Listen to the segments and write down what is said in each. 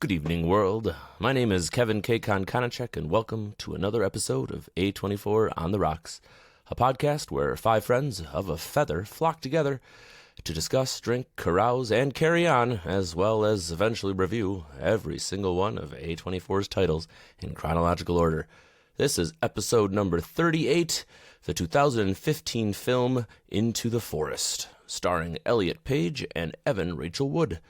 Good evening, world. My name is Kevin K. Konkonachek, and welcome to another episode of A24 on the Rocks, a podcast where five friends of a feather flock together to discuss, drink, carouse, and carry on, as well as eventually review every single one of A24's titles in chronological order. This is episode number 38, the 2015 film Into the Forest, starring Elliot Page and Evan Rachel Wood.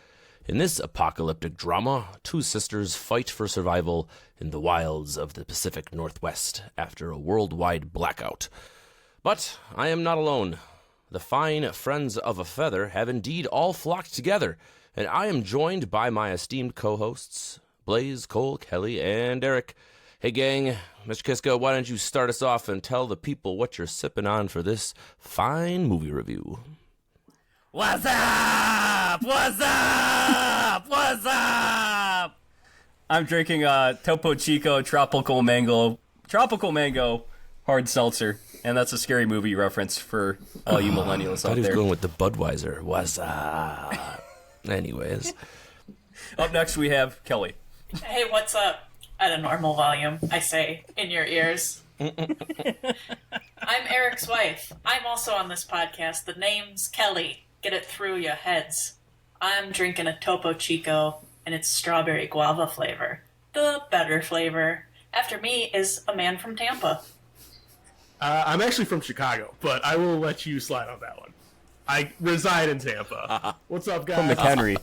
In this apocalyptic drama, two sisters fight for survival in the wilds of the Pacific Northwest after a worldwide blackout. But I am not alone. The fine friends of a feather have indeed all flocked together, and I am joined by my esteemed co-hosts, Blaze, Cole, Kelly, and Eric. Hey gang, Mr. Kisko, why don't you start us off and tell the people what you're sipping on for this fine movie review? What's up? What's up? What's up? I'm drinking Topo Chico Tropical Mango hard seltzer, and that's a Scary Movie reference for all you millennials out I thought he was there. going with the Budweiser. What's up? Anyways. Up next we have Kelly. Hey, what's up? At a normal volume, I say, in your ears. I'm Eric's wife. I'm also on this podcast. The name's Kelly. Get it through your heads. I'm drinking a Topo Chico, and it's strawberry guava flavor. The better flavor. After me is a man from Tampa. I'm actually from Chicago, but I will let you slide on that one. I reside in Tampa. What's up, guys? From McHenry.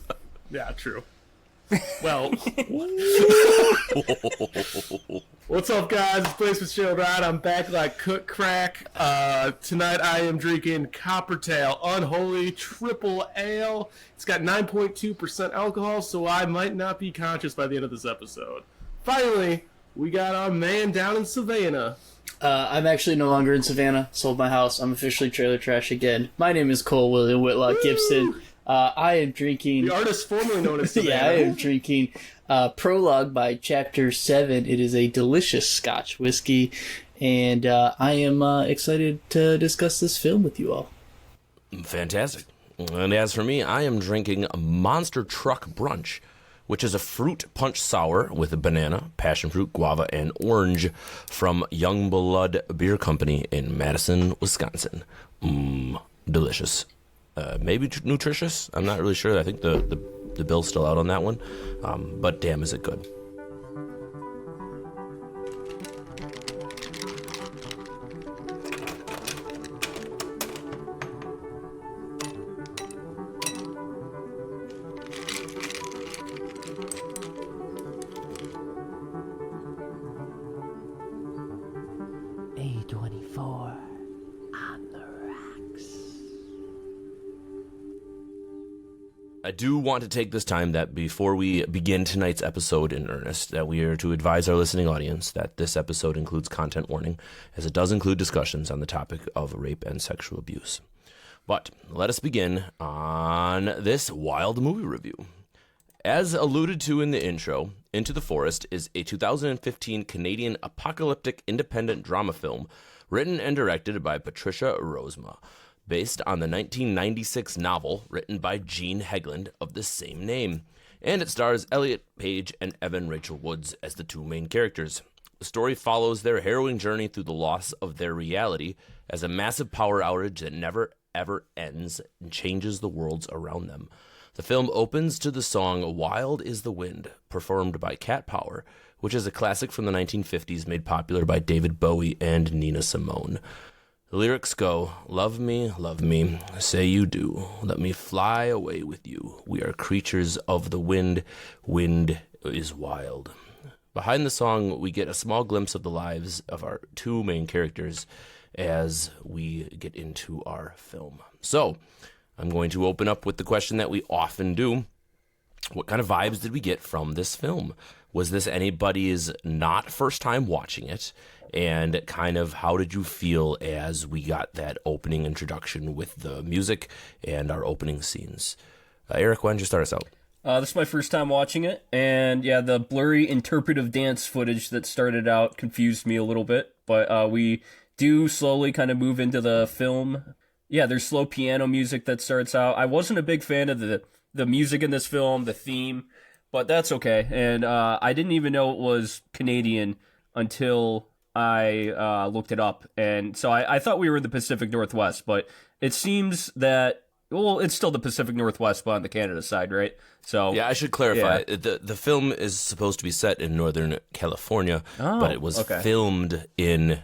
Yeah, true. Well, what's up, guys? It's Blaze with Shield Ride. I'm back like cook crack. Tonight I am drinking Coppertail Unholy Triple Ale. It's got 9.2% alcohol, so I might not be conscious by the end of this episode. Finally, we got our man down in Savannah. I'm actually no longer in Savannah. Sold my house. I'm officially trailer trash again. My name is Cole William Whitlock Gibson. I am drinking... The artist formerly known as Savannah. Yeah, I am drinking Prologue by Chapter 7. It is a delicious Scotch whiskey, and I am excited to discuss this film with you all. Fantastic. And as for me, I am drinking a Monster Truck Brunch, which is a fruit punch sour with a banana, passion fruit, guava, and orange from Youngblood Beer Company in Madison, Wisconsin. Delicious. Maybe nutritious. I'm not really sure. I think the bill's still out on that one. But damn, is it good. A24 on the Rocks. I do want to take this time that before we begin tonight's episode in earnest, that we are to advise our listening audience that this episode includes content warning, as it does include discussions on the topic of rape and sexual abuse. But let us begin on this wild movie review. As alluded to in the intro, Into the Forest is a 2015 Canadian apocalyptic independent drama film written and directed by Patricia Rozema, based on the 1996 novel written by Jean Hagland of the same name, and it stars Elliot Page and Evan Rachel Wood as the two main characters. The story follows their harrowing journey through the loss of their reality as a massive power outage that never ever ends and changes the worlds around them. The film opens to the song Wild is the Wind, performed by Cat Power, which is a classic from the 1950s made popular by David Bowie and Nina Simone. The lyrics go, love me, say you do, let me fly away with you. We are creatures of the wind, wind is wild. Behind the song, we get a small glimpse of the lives of our two main characters as we get into our film. So, I'm going to open up with the question that we often do. What kind of vibes did we get from this film? Was this anybody's not first time watching it? And kind of how did you feel as we got that opening introduction with the music and our opening scenes? Eric, why don't you start us out? This is my first time watching it, and yeah, the blurry interpretive dance footage that started out confused me a little bit, but we do slowly kind of move into the film. Yeah, there's slow piano music that starts out. I wasn't a big fan of the music in this film, the theme, but that's okay. And I didn't even know it was Canadian until I looked it up. And so I thought we were in the Pacific Northwest, but it seems that, well, it's still the Pacific Northwest, but on the Canada side, right? So Yeah, I should clarify. Yeah. The film is supposed to be set in Northern California, but it was okay. filmed in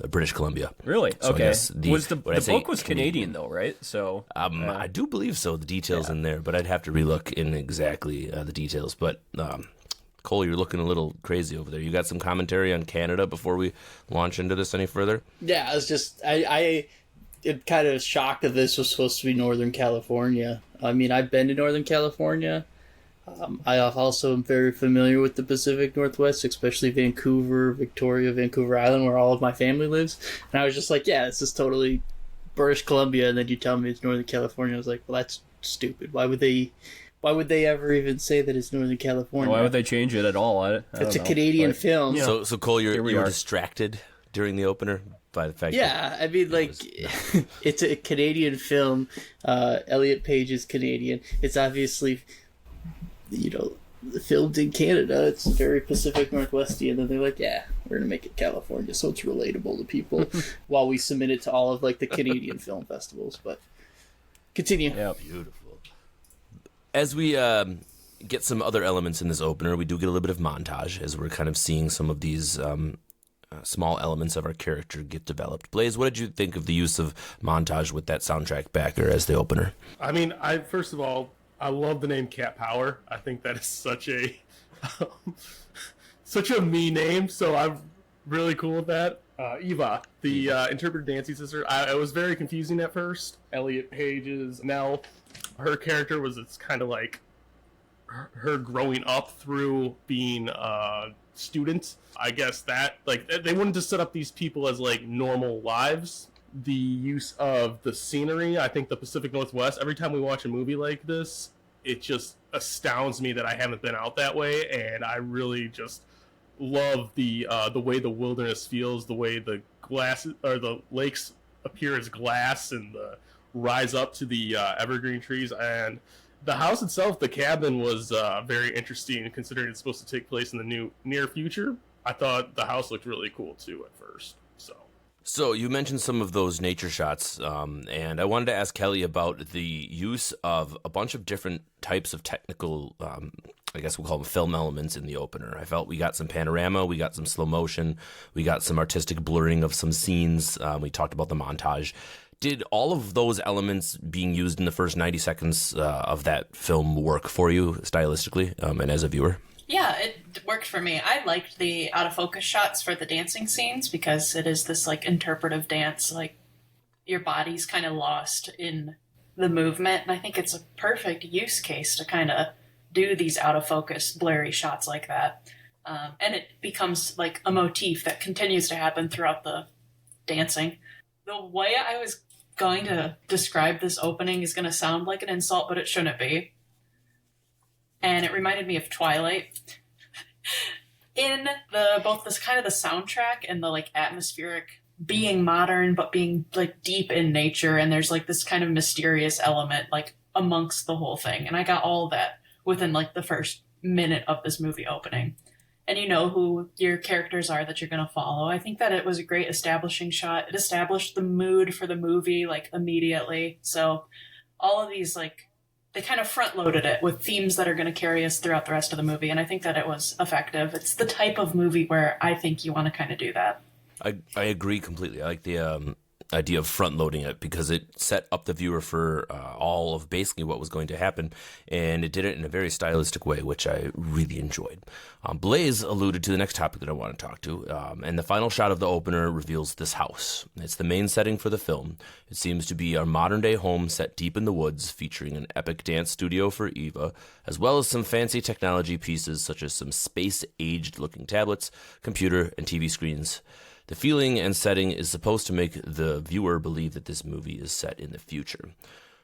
British Columbia. Really? So I Okay. guess The book was Canadian, though, right? So I do believe so, the details in there, but I'd have to relook in exactly the details. But Cole, you're looking a little crazy over there. You got some commentary on Canada before we launch into this any further? Yeah, I was just I am kind of shocked that this was supposed to be Northern California. I mean, I've been to Northern California. I also am very familiar with the Pacific Northwest, especially Vancouver, Victoria, Vancouver Island, where all of my family lives. And I was just like, yeah, this is totally British Columbia. And then you tell me it's Northern California. I was like, well, that's stupid. Why would they ever even say that it's Northern California? why would they change it at all? I don't It's a know. Canadian Like, film. So Cole, you we were are. distracted during the opener by the fact that Yeah, I mean, like, it's a Canadian film. Elliot Page is Canadian. It's obviously, filmed in Canada. It's very Pacific Northwesty, and then they're like, yeah, we're gonna make it California, so it's relatable to people, while we submit it to all of, like, the Canadian film festivals. But continue. Yeah. Beautiful. As we get some other elements in this opener, we do get a little bit of montage as we're kind of seeing some of these small elements of our character get developed. Blaze, what did you think of the use of montage with that soundtrack backer as the opener? I mean, first of all, I love the name Cat Power. I think that is such a such a me name, so I'm really cool with that. Eva, the interpreted dancing sister, it was very confusing at first. Elliot Page's Nell, her character was, it's kind of like her growing up through being a student. I guess that, like, they wanted to set up these people as, like, normal lives. The use of the scenery, I think the Pacific Northwest, every time we watch a movie like this, it just astounds me that I haven't been out that way, and I really just love the way the wilderness feels, the way the glass or the lakes appear as glass and rise up to the evergreen trees. And the house itself, the cabin, was very interesting considering it's supposed to take place in the near future. I thought the house looked really cool too at first. So you mentioned some of those nature shots, and I wanted to ask Kelly about the use of a bunch of different types of technical, I guess we'll call them film elements in the opener. I felt we got some panorama, we got some slow motion, we got some artistic blurring of some scenes. We talked about the montage. Did all of those elements being used in the first 90 seconds of that film work for you stylistically and as a viewer? Yeah, it worked for me. I liked the out of focus shots for the dancing scenes because it is this, like, interpretive dance, like, your body's kind of lost in the movement, and I think it's a perfect use case to kind of do these out of focus blurry shots like that. And it becomes like a motif that continues to happen throughout the dancing. The way I was going to describe this opening is going to sound like an insult, but it shouldn't be. And it reminded me of Twilight. In both this kind of the soundtrack and the, like, atmospheric being modern but being, like, deep in nature, and there's, like, this kind of mysterious element, like, amongst the whole thing. And I got all of that within, like, the first minute of this movie opening. And you know who your characters are that you're going to follow. I think that it was a great establishing shot. It established the mood for the movie, like, immediately. So all of these, like, they kind of front-loaded it with themes that are going to carry us throughout the rest of the movie, and I think that it was effective. It's the type of movie where I think you want to kind of do that. I agree completely. I like the idea of front-loading it because it set up the viewer for all of basically what was going to happen, and it did it in a very stylistic way, which I really enjoyed. Blaze alluded to the next topic that I want to talk to, and the final shot of the opener reveals this house. It's the main setting for the film. It seems to be our modern-day home set deep in the woods, featuring an epic dance studio for Eva, as well as some fancy technology pieces such as some space-aged looking tablets, computer, and TV screens. The feeling and setting is supposed to make the viewer believe that this movie is set in the future.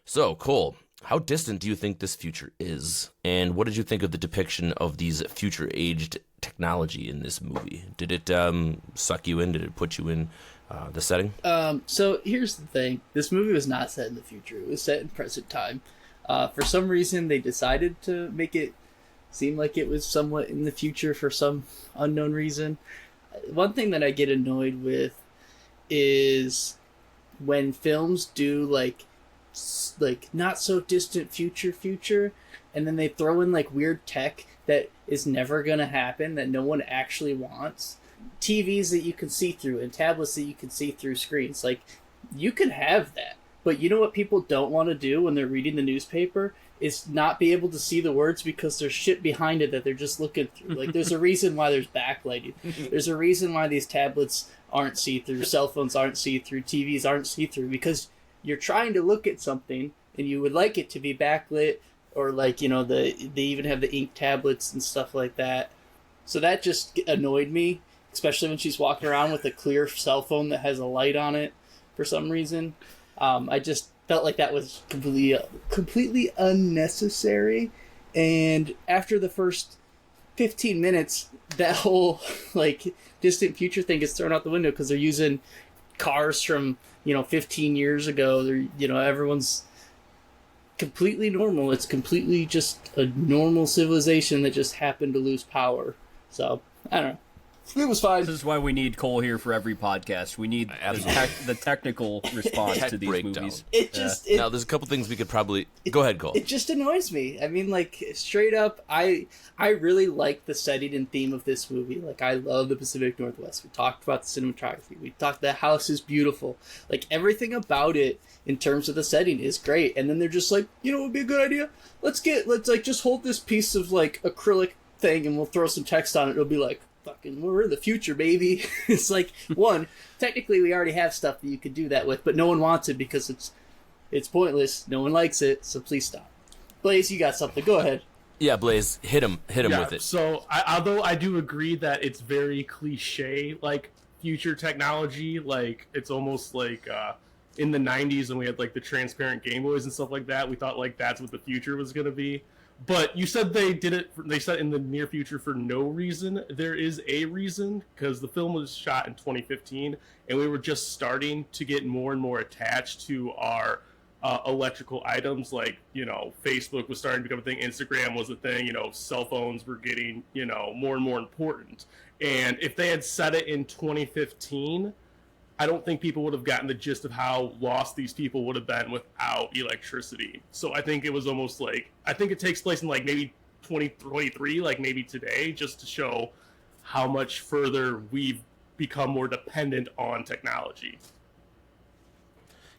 So, Cole, how distant do you think this future is? And what did you think of the depiction of these future-aged technology in this movie? Did it suck you in? Did it put you in the setting? So here's the thing. This movie was not set in the future. It was set in present time. For some reason, they decided to make it seemed like it was somewhat in the future for some unknown reason. One thing that I get annoyed with is when films do like not so distant future, and then they throw in like weird tech that is never gonna happen, that no one actually wants. TVs that you can see through and tablets that you can see through screens. Like, you can have that. But you know what people don't want to do when they're reading the newspaper? Is not be able to see the words because there's shit behind it that they're just looking through. Like, there's a reason why there's backlighting. There's a reason why these tablets aren't see-through, cell phones aren't see-through, TVs aren't see-through, because you're trying to look at something and you would like it to be backlit, or like, you know, they even have the ink tablets and stuff like that. So that just annoyed me, especially when she's walking around with a clear cell phone that has a light on it for some reason. I just felt like that was completely unnecessary. And after the first 15 minutes, that whole like distant future thing gets thrown out the window because they're using cars from, 15 years ago. They're, everyone's completely normal. It's completely just a normal civilization that just happened to lose power. So, I don't know. It was fine. This is why we need Cole here for every podcast. We need the technical response to these breakdown. movies. Now, there's a couple things we could probably... Go ahead, Cole. It just annoys me. I mean, like, straight up, I really like the setting and theme of this movie. Like, I love the Pacific Northwest. We talked about the cinematography. We talked the house is beautiful. Like, everything about it in terms of the setting is great. And then they're just like, it would be a good idea. Let's just hold this piece of, like, acrylic thing and we'll throw some text on it. It'll be like, fucking, we're in the future, baby. It's like, one, technically we already have stuff that you could do that with, but no one wants it because it's pointless. No one likes it, so please stop. Blaze, you got something. Go ahead. Yeah, Blaze, hit him with it. So, although I do agree that it's very cliche, like, future technology, like, it's almost like, in the 90s when we had, like, the transparent Game Boys and stuff like that, we thought, like, that's what the future was going to be. But you said they said in the near future for no reason. There is a reason, because the film was shot in 2015, and we were just starting to get more and more attached to our electrical items. Like, Facebook was starting to become a thing, Instagram was a thing, cell phones were getting, more and more important. And if they had said it in 2015, I don't think people would have gotten the gist of how lost these people would have been without electricity. So I think it was almost like, I think it takes place in like maybe 2023, like maybe today, just to show how much further we've become more dependent on technology.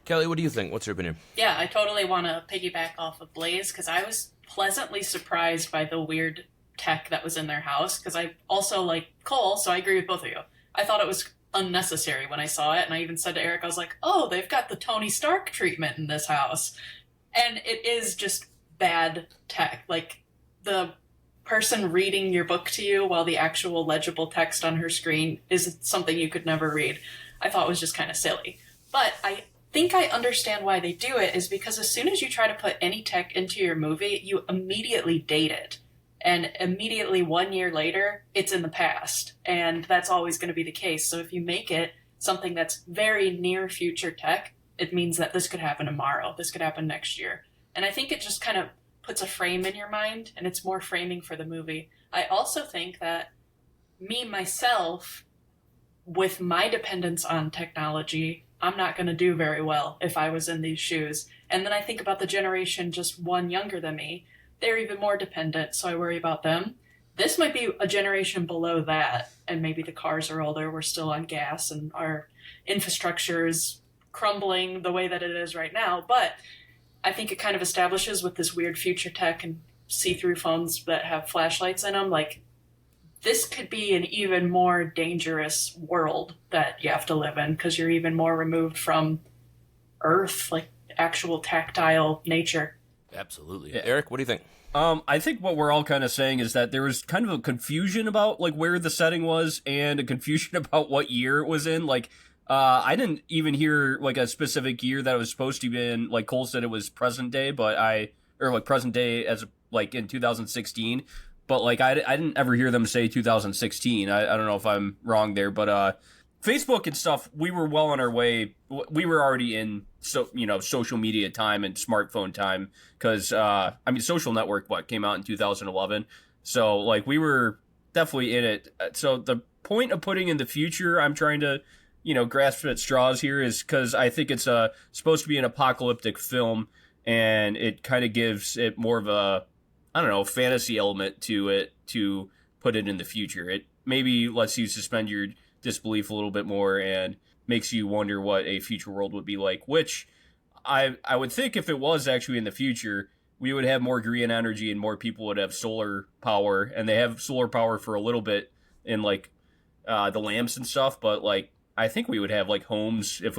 Kelly, what do you think? What's your opinion? Yeah, I totally want to piggyback off of Blaze, because I was pleasantly surprised by the weird tech that was in their house, because I also like Cole, so I agree with both of you. I thought it was unnecessary when I saw it, and I even said to Eric, I was like, oh, they've got the Tony Stark treatment in this house. And it is just bad tech. Like, the person reading your book to you while the actual legible text on her screen is something you could never read. I thought was just kind of silly. But I think I understand why they do it, is because as soon as you try to put any tech into your movie, you immediately date it. And immediately 1 year later, it's in the past. And that's always going to be the case. So if you make it something that's very near future tech, it means that this could happen tomorrow. This could happen next year. And I think it just kind of puts a frame in your mind, and it's more framing for the movie. I also think that myself, with my dependence on technology, I'm not going to do very well if I was in these shoes. And then I think about the generation just one younger than me. They're even more dependent, so I worry about them. This might be a generation below that, and maybe the cars are older, we're still on gas, and our infrastructure is crumbling the way that it is right now. But I think it kind of establishes with this weird future tech and see-through phones that have flashlights in them, like, this could be an even more dangerous world that you have to live in, because you're even more removed from Earth, like actual tactile nature. Absolutely. Yeah. Eric, what do you think? I think what we're all kind of saying is that there was kind of a confusion about like where the setting was, and a confusion about what year it was in. Like, I didn't even hear like a specific year that it was supposed to be in. Like Cole said, it was present day, present day as like in 2016. But like I didn't ever hear them say 2016. I don't know if I'm wrong there, but Facebook and stuff, we were well on our way. We were already in social media time and smartphone time, because social network came out in 2011. So like we were definitely in it. So the point of putting in the future, I'm trying to, grasp at straws here, is because I think it's supposed to be an apocalyptic film, and it kind of gives it more of a, I don't know, fantasy element to it to put it in the future. It maybe lets you suspend your disbelief a little bit more and makes you wonder what a future world would be like, which I would think if it was actually in the future, we would have more green energy and more people would have solar power, and they have solar power for a little bit in like the lamps and stuff, but like I think we would have like homes if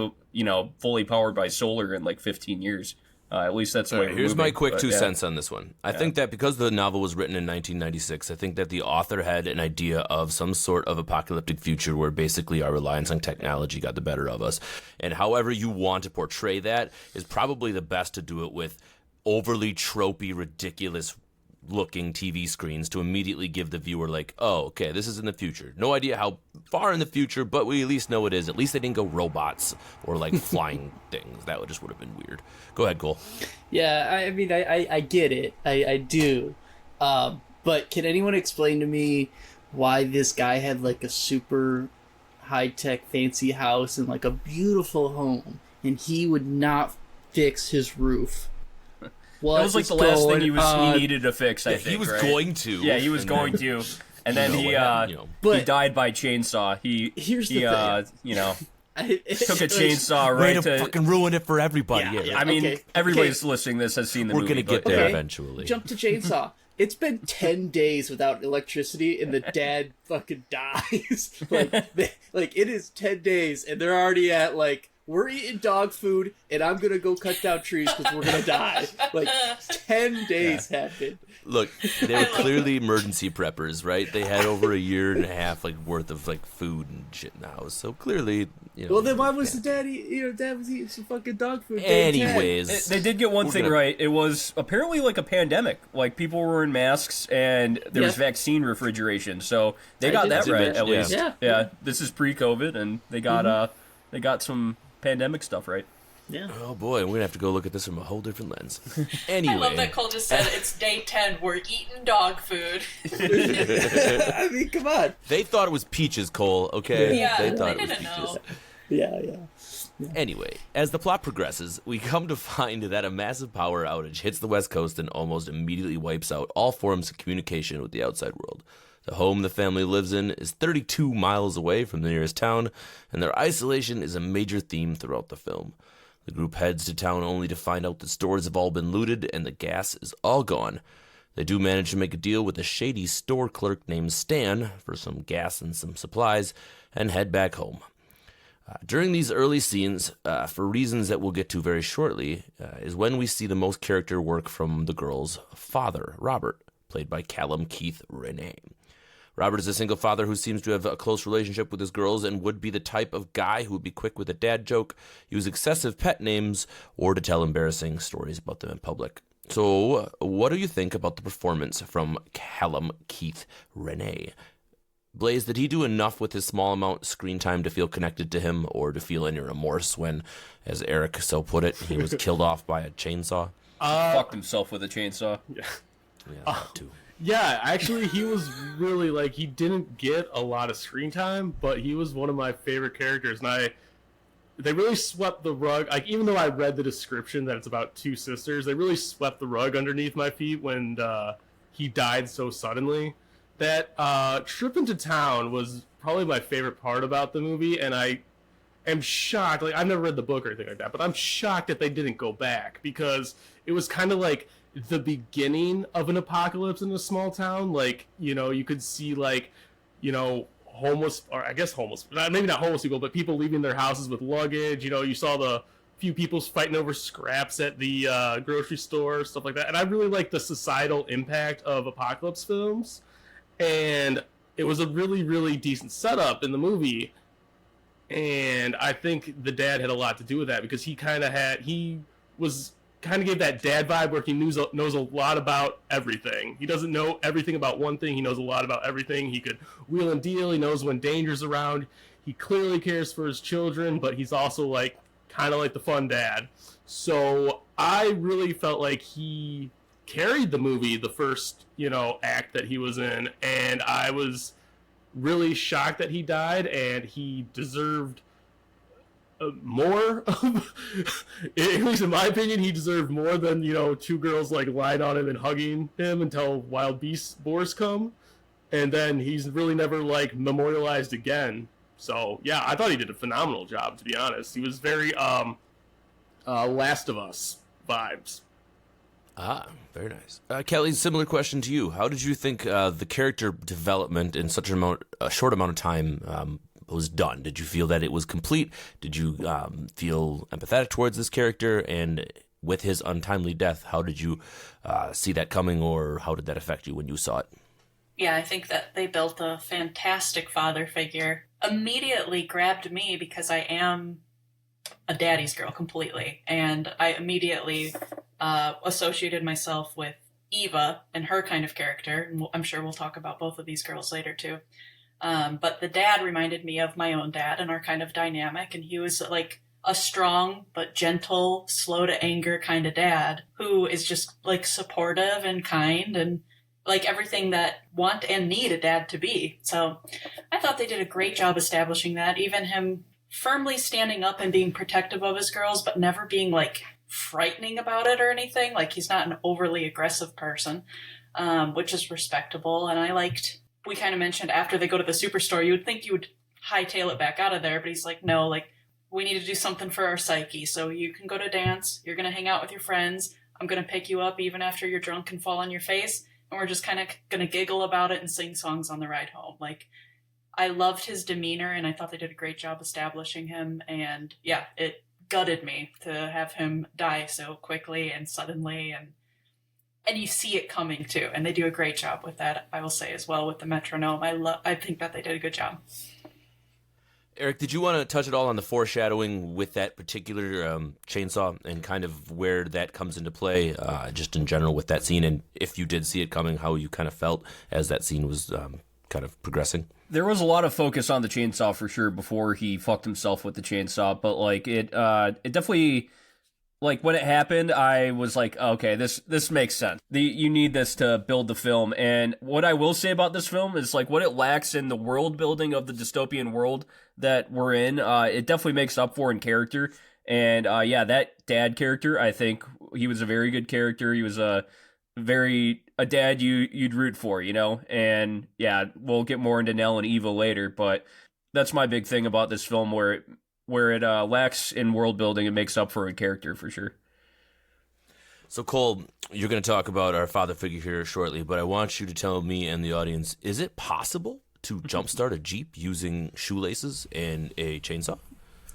fully powered by solar in like 15 years. At least that's the way. Here's my quick 2 cents on this one. I think that because the novel was written in 1996, I think that the author had an idea of some sort of apocalyptic future where basically our reliance on technology got the better of us. And however you want to portray that is probably the best to do it with overly tropey, ridiculous looking TV screens to immediately give the viewer like, oh, okay, this is in the future. No idea how far in the future, but we at least know it is. At least they didn't go robots or like flying things. That would have been weird. Go ahead, Cole. Yeah, I mean, I get it. I do. But can anyone explain to me why this guy had like a super high-tech fancy house and like a beautiful home, and he would not fix his roof? That was like the last thing he needed to fix, I think. He was right? going to. Yeah, he was going to. And then he died by chainsaw. Here's the thing. Took a chainsaw Way right to fucking ruin it for everybody. Yeah. I mean, Okay. everybody's listening to this has seen the movie. We're going to get there Okay. eventually. Jump to chainsaw. It's been 10 days without electricity, and the dad fucking dies. Like it is 10 days, and they're already at like, we're eating dog food, and I'm gonna go cut down trees because we're gonna die. Like 10 days happened. Look, they were clearly emergency preppers, right? They had over a year and a half worth of food and shit in the house. So clearly, Well, then why was the dad dad was eating some fucking dog food? day 10? Anyways, They did get one thing right. It was apparently like a pandemic. Like people were in masks and there was vaccine refrigeration. So they got that right at least. Yeah. This is pre-COVID, and they got some pandemic stuff right. Yeah. oh boy, we're going to have to go look at this from a whole different lens. I love that Anyway, Cole just said it's day 10. We're eating dog food. I mean, come on. they thought it was peaches, Cole, okay? Yeah, they they thought it was didn't peaches. know. Yeah. Anyway, as the plot progresses, we come to find that a massive power outage hits the West Coast and almost immediately wipes out all forms of communication with the outside world. The home the family lives in is 32 miles away from the nearest town, and their isolation is a major theme throughout the film. The group heads to town only to find out the stores have all been looted and the gas is all gone. They do manage to make a deal with a shady store clerk named Stan for some gas and some supplies and head back home. During these early scenes, for reasons that we'll get to very shortly, is when we see the most character work from the girl's father, Robert, played by Callum Keith Renee. Robert is a single father who seems to have a close relationship with his girls and would be the type of guy who would be quick with a dad joke, use excessive pet names, or to tell embarrassing stories about them in public. So, what do you think about the performance from Callum Keith Renee? Blaze, did he do enough with his small amount of screen time to feel connected to him or to feel any remorse when, as Eric so put it, he was killed off by a chainsaw? Fucked himself with a chainsaw. Yeah, that too. Yeah, actually, he was really, he didn't get a lot of screen time, but he was one of my favorite characters, and they really swept the rug. Even though I read the description that it's about two sisters, they really swept the rug underneath my feet when he died so suddenly. That trip into town was probably my favorite part about the movie, and I am shocked. I've never read the book or anything like that, but I'm shocked that they didn't go back, because it was kind of like the beginning of an apocalypse in a small town. You could see homeless, or I guess homeless, maybe not homeless people, but people leaving their houses with luggage. You saw the few people fighting over scraps at the grocery store, stuff like that. And I really like the societal impact of apocalypse films, and it was a really, really decent setup in the movie. And I think the dad had a lot to do with that, because he kind of gave that dad vibe where he knows a lot about everything. He doesn't know everything about one thing. He knows a lot about everything. He could wheel and deal. He knows when danger's around. He clearly cares for his children, but he's also kind of like the fun dad. So I really felt like he carried the movie, the first, act that he was in, and I was really shocked that he died, and he deserved more. At least in my opinion, he deserved more than, two girls like lying on him and hugging him until wild boars come, and then he's really never like memorialized again. So yeah, I thought he did a phenomenal job, to be honest. He was very Last of Us vibes. Ah, very nice. Kelly, similar question to you. How did you think the character development in such a short amount of time was done? Did you feel that it was complete? Did you feel empathetic towards this character? And with his untimely death, how did you see that coming, or how did that affect you when you saw it? Yeah, I think that they built a fantastic father figure. Immediately grabbed me because I am a daddy's girl completely, and I immediately associated myself with Eva and her kind of character. And I'm sure we'll talk about both of these girls later too. But the dad reminded me of my own dad and our kind of dynamic, and he was like a strong but gentle, slow to anger kind of dad who is just like supportive and kind and like everything that want and need a dad to be. So I thought they did a great job establishing that, even him firmly standing up and being protective of his girls, but never being like frightening about it or anything. Like he's not an overly aggressive person, which is respectable. And I liked, we kind of mentioned after they go to the superstore, you would think you would hightail it back out of there, but he's like, no, like we need to do something for our psyche. So you can go to dance, you're going to hang out with your friends. I'm going to pick you up even after you're drunk and fall on your face. And we're just kind of going to giggle about it and sing songs on the ride home. Like, I loved his demeanor, and I thought they did a great job establishing him. And yeah, it gutted me to have him die so quickly and suddenly. And you see it coming too. And they do a great job with that, I will say, as well, with the metronome. I think that they did a good job. Eric, did you want to touch at all on the foreshadowing with that particular chainsaw and kind of where that comes into play, just in general with that scene, and if you did see it coming, how you kind of felt as that scene was kind of progressing? There was a lot of focus on the chainsaw for sure before he fucked himself with the chainsaw, but like it definitely, like when it happened, I was like, okay, this makes sense. You need this to build the film. And what I will say about this film is like what it lacks in the world building of the dystopian world that we're in, it definitely makes up for in character. And yeah, that dad character, I think he was a very good character. He was a dad you'd root for, And yeah, we'll get more into Nell and Eva later, but that's my big thing about this film, where it lacks in world building, it makes up for a character for sure. So Cole, you're going to talk about our father figure here shortly, but I want you to tell me and the audience, is it possible to jumpstart a Jeep using shoelaces and a chainsaw?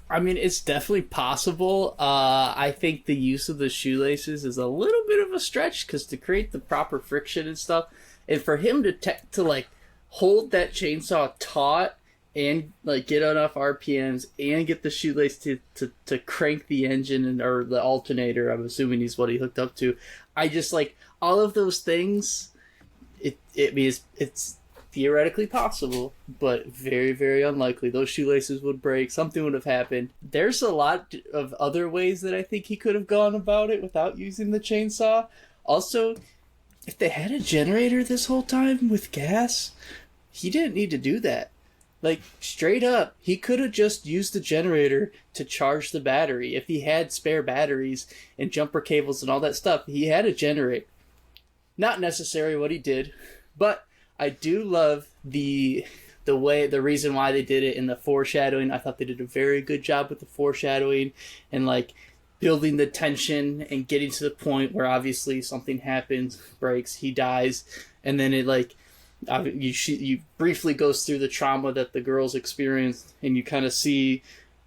I mean, it's definitely possible. I think the use of the shoelaces is a little bit of a stretch, because to create the proper friction and stuff, and for him to like hold that chainsaw taut and like get enough RPMs and get the shoelace to crank the engine or the alternator, I'm assuming is what he hooked up to. I just like all of those things. It's theoretically possible, but very, very unlikely. Those shoelaces would break. Something would have happened. There's a lot of other ways that I think he could have gone about it without using the chainsaw. Also, if they had a generator this whole time with gas, he didn't need to do that. Like, straight up, he could have just used the generator to charge the battery. If he had spare batteries and jumper cables and all that stuff, he had a generator. Not necessary what he did, but I do love the reason why they did it in the foreshadowing. I thought they did a very good job with the foreshadowing and like building the tension and getting to the point where obviously something happens, breaks, he dies, and then it like you briefly goes through the trauma that the girls experienced, and you kind of see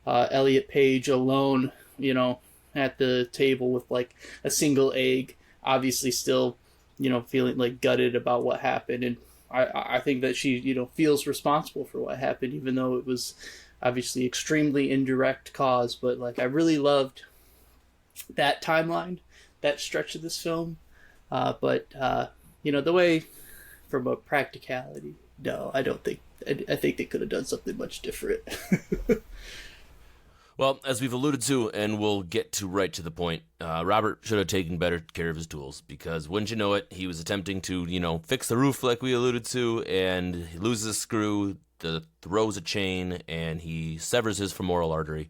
Elliot Page alone, at the table with like a single egg, obviously still, feeling like gutted about what happened. And I think that she, feels responsible for what happened, even though it was obviously extremely indirect cause. But like, I really loved that timeline, that stretch of this film. But the way, from a practicality, no, I don't think. I think they could have done something much different. Well, as we've alluded to, and we'll get to right to the point, Robert should have taken better care of his tools, because wouldn't you know it, he was attempting to, fix the roof like we alluded to, and he loses a screw, throws a chain, and he severs his femoral artery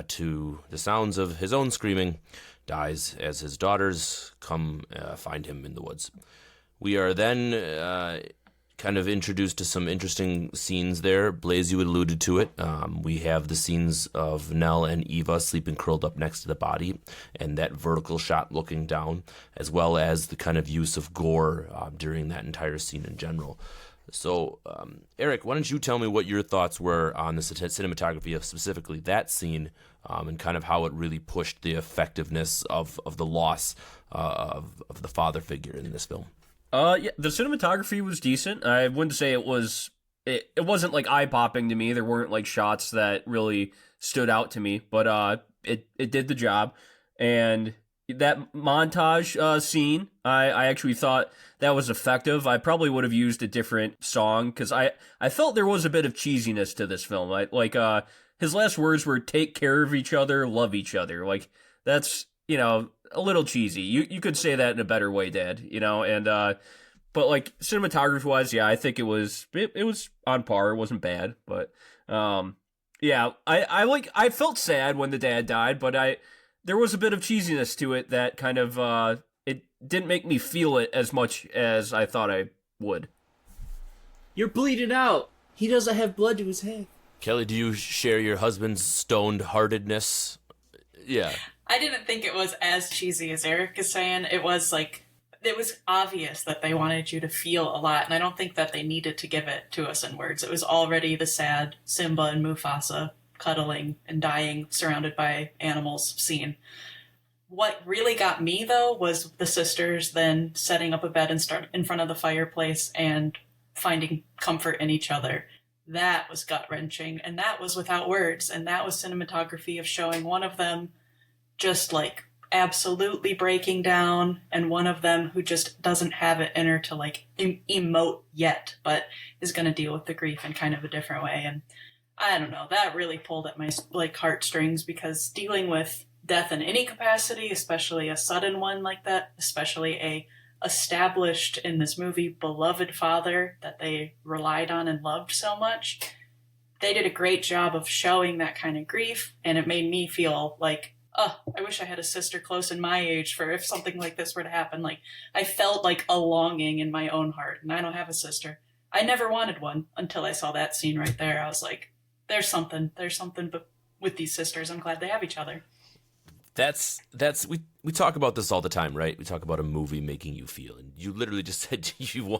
to the sounds of his own screaming, dies as his daughters come find him in the woods. We are then kind of introduced to some interesting scenes there. Blaze, you alluded to it. We have the scenes of Nell and Eva sleeping curled up next to the body, and that vertical shot looking down, as well as the kind of use of gore during that entire scene in general. So, Eric, why don't you tell me what your thoughts were on the cinematography of specifically that scene, and kind of how it really pushed the effectiveness of the loss of the father figure in this film? Yeah, the cinematography was decent. I wouldn't say it was. It wasn't like eye popping to me. There weren't like shots that really stood out to me, but it did the job. And that montage scene, I actually thought that was effective. I probably would have used a different song, because I felt there was a bit of cheesiness to this film. His last words were "take care of each other, love each other." Like, that's, a little cheesy. You could say that in a better way, Dad. And but like cinematography wise, yeah, I think it was on par. It wasn't bad, but yeah, I felt sad when the dad died, but there was a bit of cheesiness to it that kind of it didn't make me feel it as much as I thought I would. You're bleeding out. He doesn't have blood to his head. Kelly, do you share your husband's stoned-heartedness? Yeah. I didn't think it was as cheesy as Eric is saying. It was obvious that they wanted you to feel a lot, and I don't think that they needed to give it to us in words. It was already the sad Simba and Mufasa cuddling and dying surrounded by animals scene. What really got me, though, was the sisters then setting up a bed and start in front of the fireplace and finding comfort in each other. That was gut-wrenching, and that was without words, and that was cinematography of showing one of them just like absolutely breaking down, and one of them who just doesn't have it in her to like emote yet, but is going to deal with the grief in kind of a different way. And I don't know, that really pulled at my like heartstrings, because dealing with death in any capacity, especially a sudden one like that, especially a established in this movie beloved father that they relied on and loved so much, they did a great job of showing that kind of grief, and it made me feel like, oh, I wish I had a sister close in my age for if something like this were to happen. Like, I felt like a longing in my own heart, and I don't have a sister. I never wanted one until I saw that scene right there. I was like, there's something but with these sisters. I'm glad they have each other. We talk about this all the time, right? We talk about a movie making you feel, and you literally just said you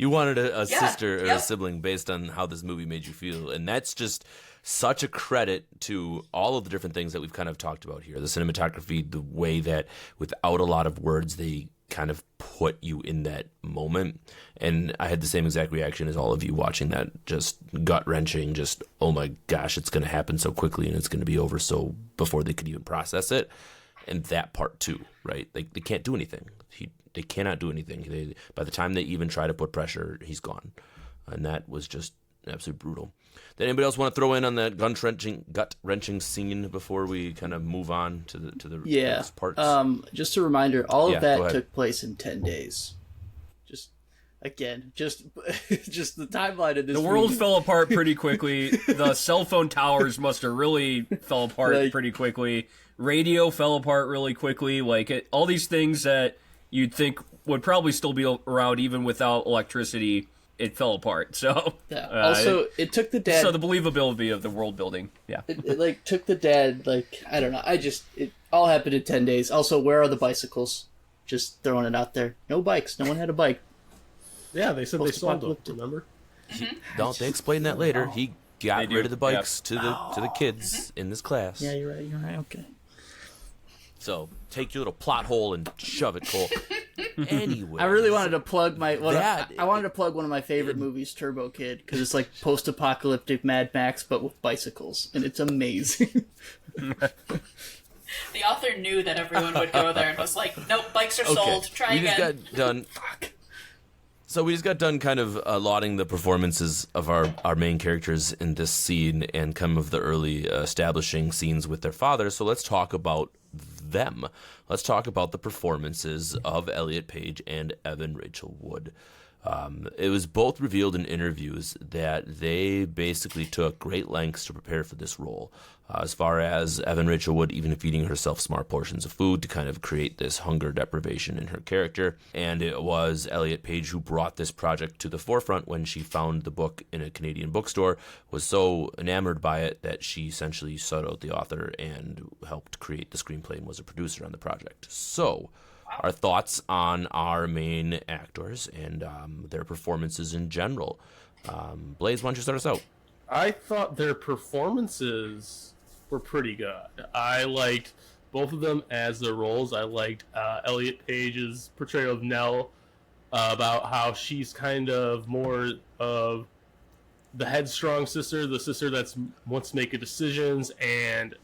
wanted a sister or a sibling based on how this movie made you feel, and that's just such a credit to all of the different things that we've kind of talked about here. The cinematography, the way that without a lot of words, they kind of put you in that moment. And I had the same exact reaction as all of you watching that, just gut-wrenching, just, oh my gosh, it's going to happen so quickly and it's going to be over so before they could even process it. And that part too, right? They can't do anything. They cannot do anything. By the time they even try to put pressure, he's gone. And that was just absolutely brutal. Did anybody else want to throw in on that gut-wrenching scene before we kind of move on to the next parts? Just a reminder, all of go that ahead. took place in 10 days. Just the timeline of this. The world movie. fell apart pretty quickly. The cell phone towers must have really fell apart pretty quickly. Radio fell apart really quickly. All these things that you'd think would probably still be around even without electricity, it fell apart. So also, it took the dad. So the believability of the world building, yeah. It took the dad. I don't know. It all happened in 10 days. Also, where are the bicycles? Just throwing it out there. No bikes. No one had a bike. Yeah, they said they sold them. Remember? Don't they explain that later? He got rid of the bikes to the kids in this class. Yeah, you're right. Okay. So take your little plot hole and shove it, Cole. Anyway, I really wanted to plug I wanted to plug one of my favorite movies, Turbo Kid, because it's like post-apocalyptic Mad Max, but with bicycles, and it's amazing. The author knew that everyone would go there and was like, nope, bikes are sold. Try we again. just got done. So we just got done kind of lauding the performances of our main characters in this scene and kind of the early establishing scenes with their father. So let's talk about them. Let's talk about the performances of Elliot Page and Evan Rachel Wood. It was both revealed in interviews that they basically took great lengths to prepare for this role. As far as Evan Rachel Wood even feeding herself small portions of food to kind of create this hunger deprivation in her character. And it was Elliot Page who brought this project to the forefront when she found the book in a Canadian bookstore, was so enamored by it that she essentially sought out the author and helped create the screenplay and was a producer on the project. So, our thoughts on our main actors and their performances in general. Blaze, why don't you start us out? I thought their performances were pretty good. I liked both of them as their roles. I liked Elliot Page's portrayal of Nell, about how she's kind of more of the headstrong sister, the sister that's wants to make decisions and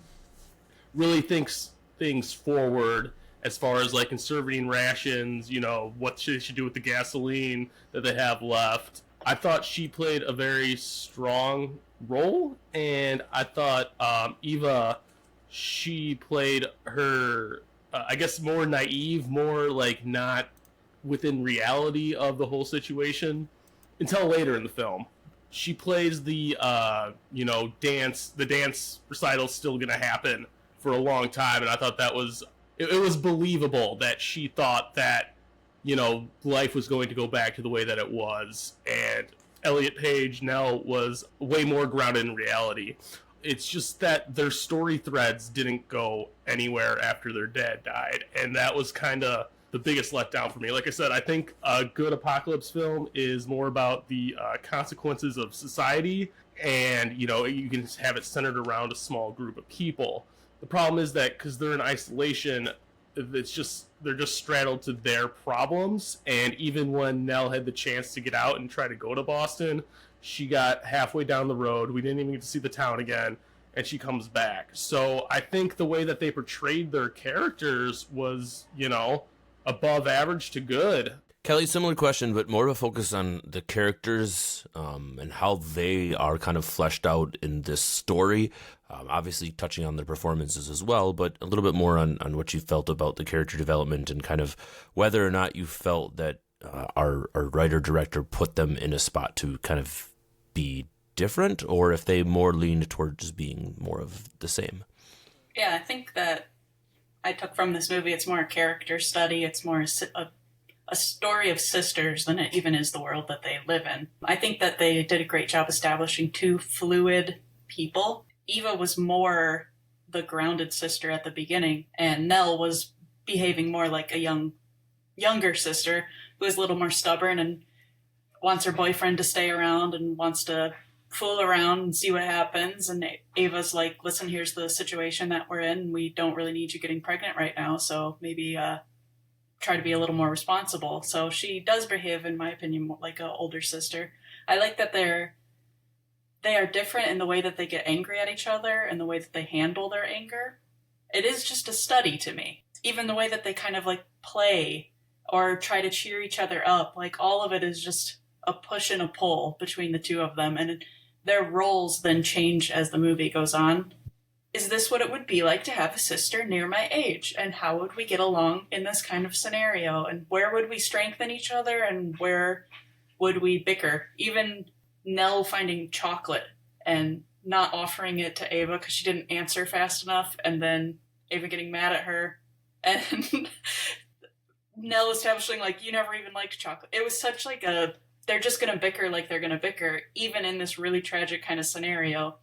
really thinks things forward as far as like conserving rations, you know, what she should do with the gasoline that they have left. I thought she played a very strong role, and I thought Eva, she played her, I guess, more naive, more like not within reality of the whole situation until later in the film. She plays the, dance. The dance recital's still going to happen for a long time, and I thought that was, it was believable that she thought that, you know, life was going to go back to the way that it was. And Elliot Page now was way more grounded in reality. It's just that their story threads didn't go anywhere after their dad died. And that was kind of the biggest letdown for me. Like I said, I think a good apocalypse film is more about the consequences of society. And, you know, you can have it centered around a small group of people. The problem is that because they're in isolation, it's just they're just straddled to their problems. And even when Nell had the chance to get out and try to go to Boston, she got halfway down the road. We didn't even get to see the town again, and she comes back. So I think the way that they portrayed their characters was, you know, above average to good. Kelly, similar question, but more of a focus on the characters and how they are kind of fleshed out in this story. Obviously touching on their performances as well, but a little bit more on what you felt about the character development and kind of whether or not you felt that our writer-director put them in a spot to kind of be different, or if they more leaned towards being more of the same. Yeah, I think that I took from this movie, it's more a character study. It's more a story of sisters than it even is the world that they live in. I think that they did a great job establishing two fluid people. Eva was more the grounded sister at the beginning, and Nell was behaving more like a younger sister who is a little more stubborn and wants her boyfriend to stay around and wants to fool around and see what happens. And Ava's like, listen, here's the situation that we're in. We don't really need you getting pregnant right now, so maybe try to be a little more responsible. So she does behave, in my opinion, more like an older sister. I like that they are different in the way that they get angry at each other and the way that they handle their anger. It is just a study to me. Even the way that they kind of like play or try to cheer each other up, like all of it is just a push and a pull between the two of them, and their roles then change as the movie goes on. Is this what it would be like to have a sister near my age? And how would we get along in this kind of scenario? And where would we strengthen each other? And where would we bicker? Even Nell finding chocolate and not offering it to Ava because she didn't answer fast enough, and then Ava getting mad at her, and Nell establishing like, you never even liked chocolate. It was such like they're just gonna bicker like they're gonna bicker, even in this really tragic kind of scenario.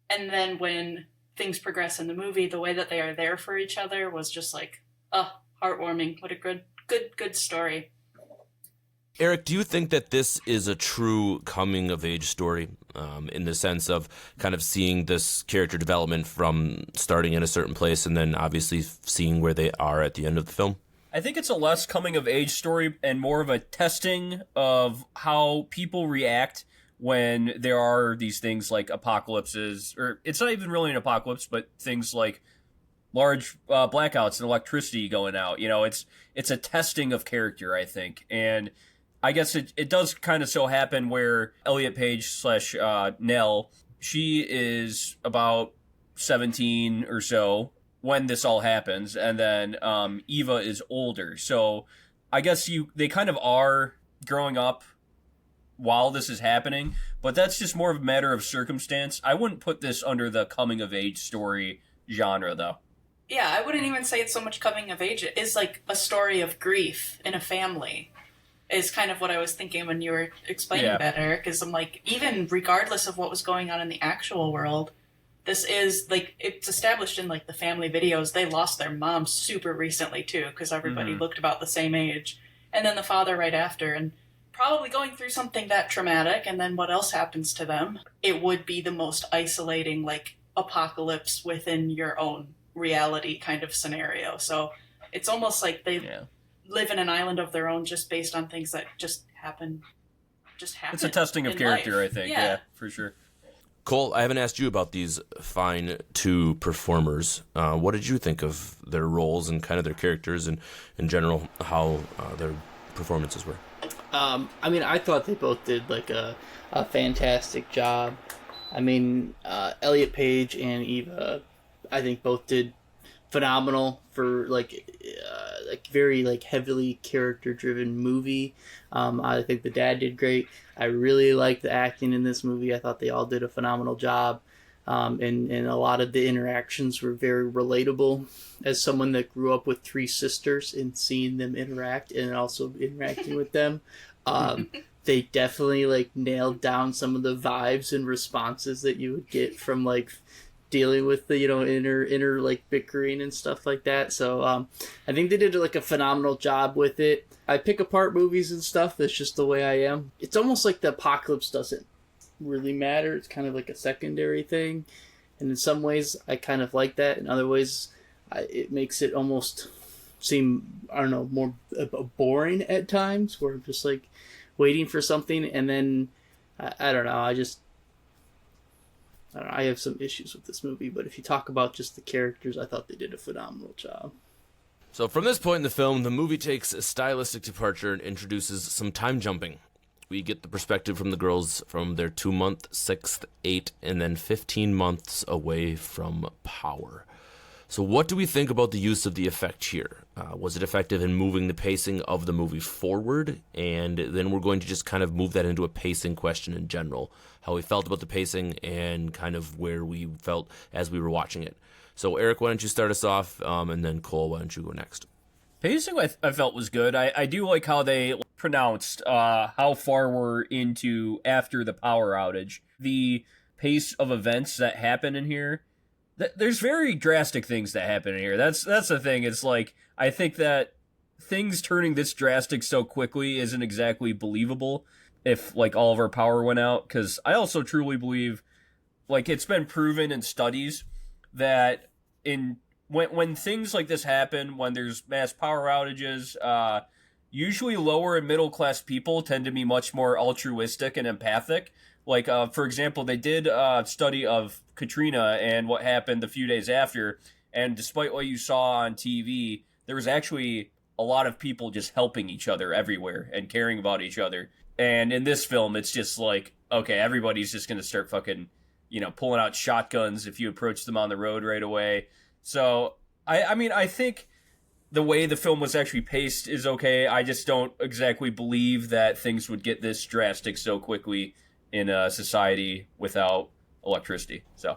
And then when things progress in the movie, the way that they are there for each other was just like, heartwarming. What a good story. Eric, do you think that this is a true coming-of-age story in the sense of kind of seeing this character development from starting in a certain place and then obviously seeing where they are at the end of the film? I think it's a less coming-of-age story and more of a testing of how people react when there are these things like apocalypses, or it's not even really an apocalypse, but things like large blackouts and electricity going out. You know, it's a testing of character, I think. And I guess it does kind of so happen where Elliot Page slash Nell, she is about 17 or so when this all happens, and then Eva is older. So I guess they kind of are growing up while this is happening, but that's just more of a matter of circumstance. I wouldn't put this under the coming of age story genre, though. Yeah, I wouldn't even say it's so much coming of age. It is like a story of grief in a family, is kind of what I was thinking when you were explaining better, because I'm like, even regardless of what was going on in the actual world, this is, like, it's established in, like, the family videos. They lost their mom super recently, too, because everybody looked about the same age. And then the father right after, and probably going through something that traumatic, and then what else happens to them? It would be the most isolating, like, apocalypse within your own reality kind of scenario. So it's almost like they live in an island of their own just based on things that just happen. It's a testing of character, life. I think. Yeah, for sure. Cole, I haven't asked you about these fine two performers. What did you think of their roles and kind of their characters and in general how their performances were? I mean, I thought they both did like a fantastic job. I mean, Elliot Page and Eva, I think both did phenomenal for like very like heavily character driven movie. I think the dad did great. I really liked the acting in this movie. I thought they all did a phenomenal job. And a lot of the interactions were very relatable. As someone that grew up with three sisters and seeing them interact and also interacting with them, they definitely like nailed down some of the vibes and responses that you would get from like dealing with the inner like bickering and stuff like that. So I think they did like a phenomenal job with it. I pick apart movies and stuff. That's just the way I am. It's almost like the apocalypse doesn't really matter. It's kind of like a secondary thing, and in some ways I kind of like that. In other ways it makes it almost seem, I don't know, more boring at times, where I'm just like waiting for something, and then I don't know, I have some issues with this movie. But if you talk about just the characters, I thought they did a phenomenal job. So from this point in the film, the movie takes a stylistic departure and introduces some time jumping. We get the perspective from the girls from their 2-month, 6th, 8, and then 15 months away from power. So what do we think about the use of the effect here? Was it effective in moving the pacing of the movie forward? And then we're going to just kind of move that into a pacing question in general. How we felt about the pacing and kind of where we felt as we were watching it. So Eric, why don't you start us off? And then Cole, why don't you go next? Pacing I felt was good. I do like how they pronounced how far we're into after the power outage. The pace of events that happen in here, there's very drastic things that happen in here. That's the thing. It's like, I think that things turning this drastic so quickly isn't exactly believable if like all of our power went out. Because I also truly believe, like, it's been proven in studies that when things like this happen, when there's mass power outages, usually lower and middle class people tend to be much more altruistic and empathic. Like, for example, they did a study of Katrina and what happened a few days after, and despite what you saw on TV, there was actually a lot of people just helping each other everywhere and caring about each other. And in this film, it's just like, okay, everybody's just going to start fucking, pulling out shotguns if you approach them on the road right away. So, I mean, I think the way the film was actually paced is okay. I just don't exactly believe that things would get this drastic so quickly in a society without electricity. So,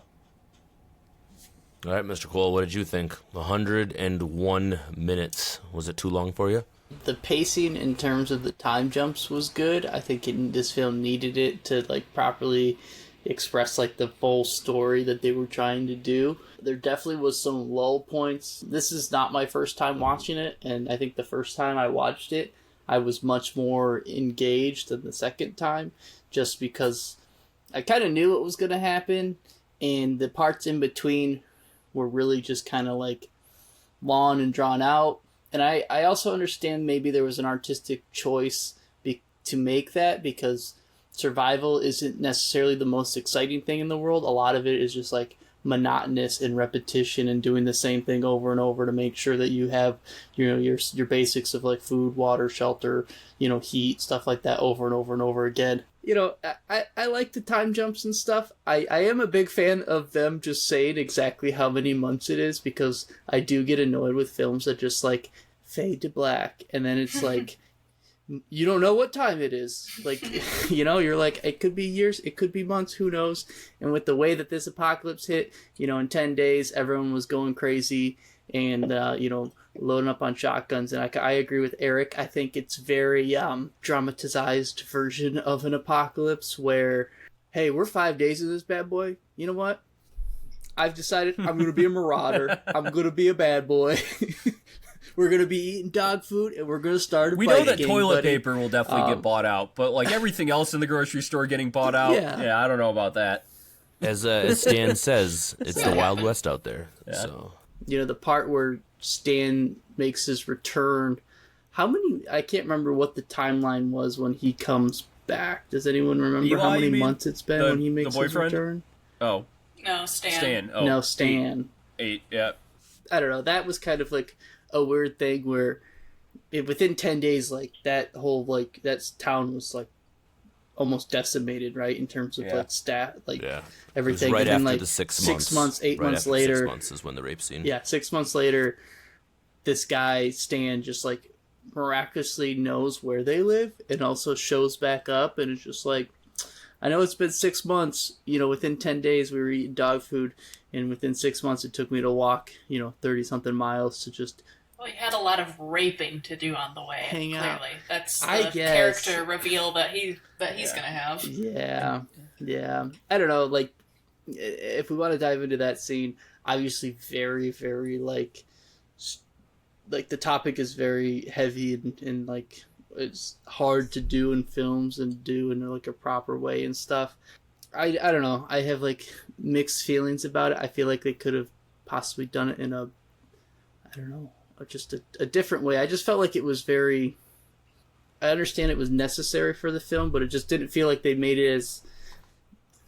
all right, Mr. Cole, what did you think? 101 minutes. Was it too long for you? The pacing in terms of the time jumps was good. I think this film needed it to like properly express like the full story that they were trying to do. There definitely was some lull points. This is not my first time watching it, and I think the first time I watched it, I was much more engaged than the second time, just because I kind of knew it was going to happen, and the parts in between were really just kind of like long and drawn out. And I also understand maybe there was an artistic choice to make that, because survival isn't necessarily the most exciting thing in the world. A lot of it is just like monotonous and repetition and doing the same thing over and over to make sure that you have, you know, your basics of like food, water, shelter, you know, heat, stuff like that over and over and over again. You know, I like the time jumps and stuff. I am a big fan of them just saying exactly how many months it is, because I do get annoyed with films that just like fade to black and then it's like you don't know what time it is. Like, you know, you're like, it could be years, it could be months, who knows? And with the way that this apocalypse hit, you know, in 10 days, everyone was going crazy and, you know, loading up on shotguns. And I agree with Eric. I think it's very dramatized version of an apocalypse where, hey, we're 5 days of this bad boy. You know what? I've decided I'm going to be a marauder. I'm going to be a bad boy. We're going to be eating dog food, and we're going to start a We fight know that again, toilet buddy. paper will definitely get bought out, but like everything else in the grocery store getting bought out, yeah I don't know about that. As Stan says, it's the Wild West out there. Yeah. So You know, the part where Stan makes his return. I can't remember what the timeline was when he comes back. Does anyone remember Eli, how many you mean months it's been the- when he makes the his boyfriend? return? Oh, No, Stan. Stan. Oh, No, Stan. eight. Yeah. I don't know. That was kind of like a weird thing where within 10 days, like that whole, like, that town was like almost decimated, right? In terms of like stat, like yeah, everything. It was right and then, after like, the 6 6 months. months, 8 Right months after later. 6 months is when the rape scene. Yeah, 6 months later, this guy, Stan, just like miraculously knows where they live and also shows back up, and it's just like, I know it's been 6 months, you know, within 10 days we were eating dog food, and within 6 months it took me to walk, you know, 30 something miles to just Well, he had a lot of raping to do on the way. Hang out. Clearly, that's the I guess. character reveal that he's gonna have. Yeah. I don't know, like, if we want to dive into that scene, obviously very, very, like the topic is very heavy and like, it's hard to do in films and do in, like, a proper way and stuff. I don't know. I have, like, mixed feelings about it. I feel like they could have possibly done it in a, I don't know, just a different way. I just felt like it was very... I understand it was necessary for the film, but it just didn't feel like they made it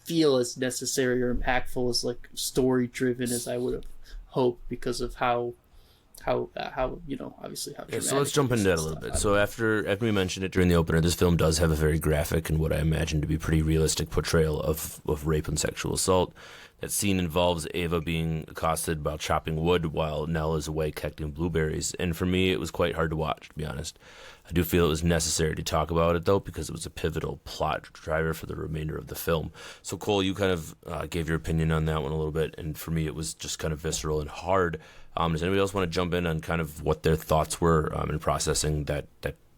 feel as necessary or impactful as, like, story driven as I would have hoped, because of how you know, obviously how Yeah, so let's jump into that a little bit. So after we mentioned it during the opener, this film does have a very graphic and what I imagine to be pretty realistic portrayal of rape and sexual assault. That scene involves Ava being accosted while chopping wood while Nell is away collecting blueberries. And for me, it was quite hard to watch, to be honest. I do feel it was necessary to talk about it, though, because it was a pivotal plot driver for the remainder of the film. So, Cole, you kind of gave your opinion on that one a little bit, and for me, it was just kind of visceral and hard. Does anybody else want to jump in on kind of what their thoughts were in processing that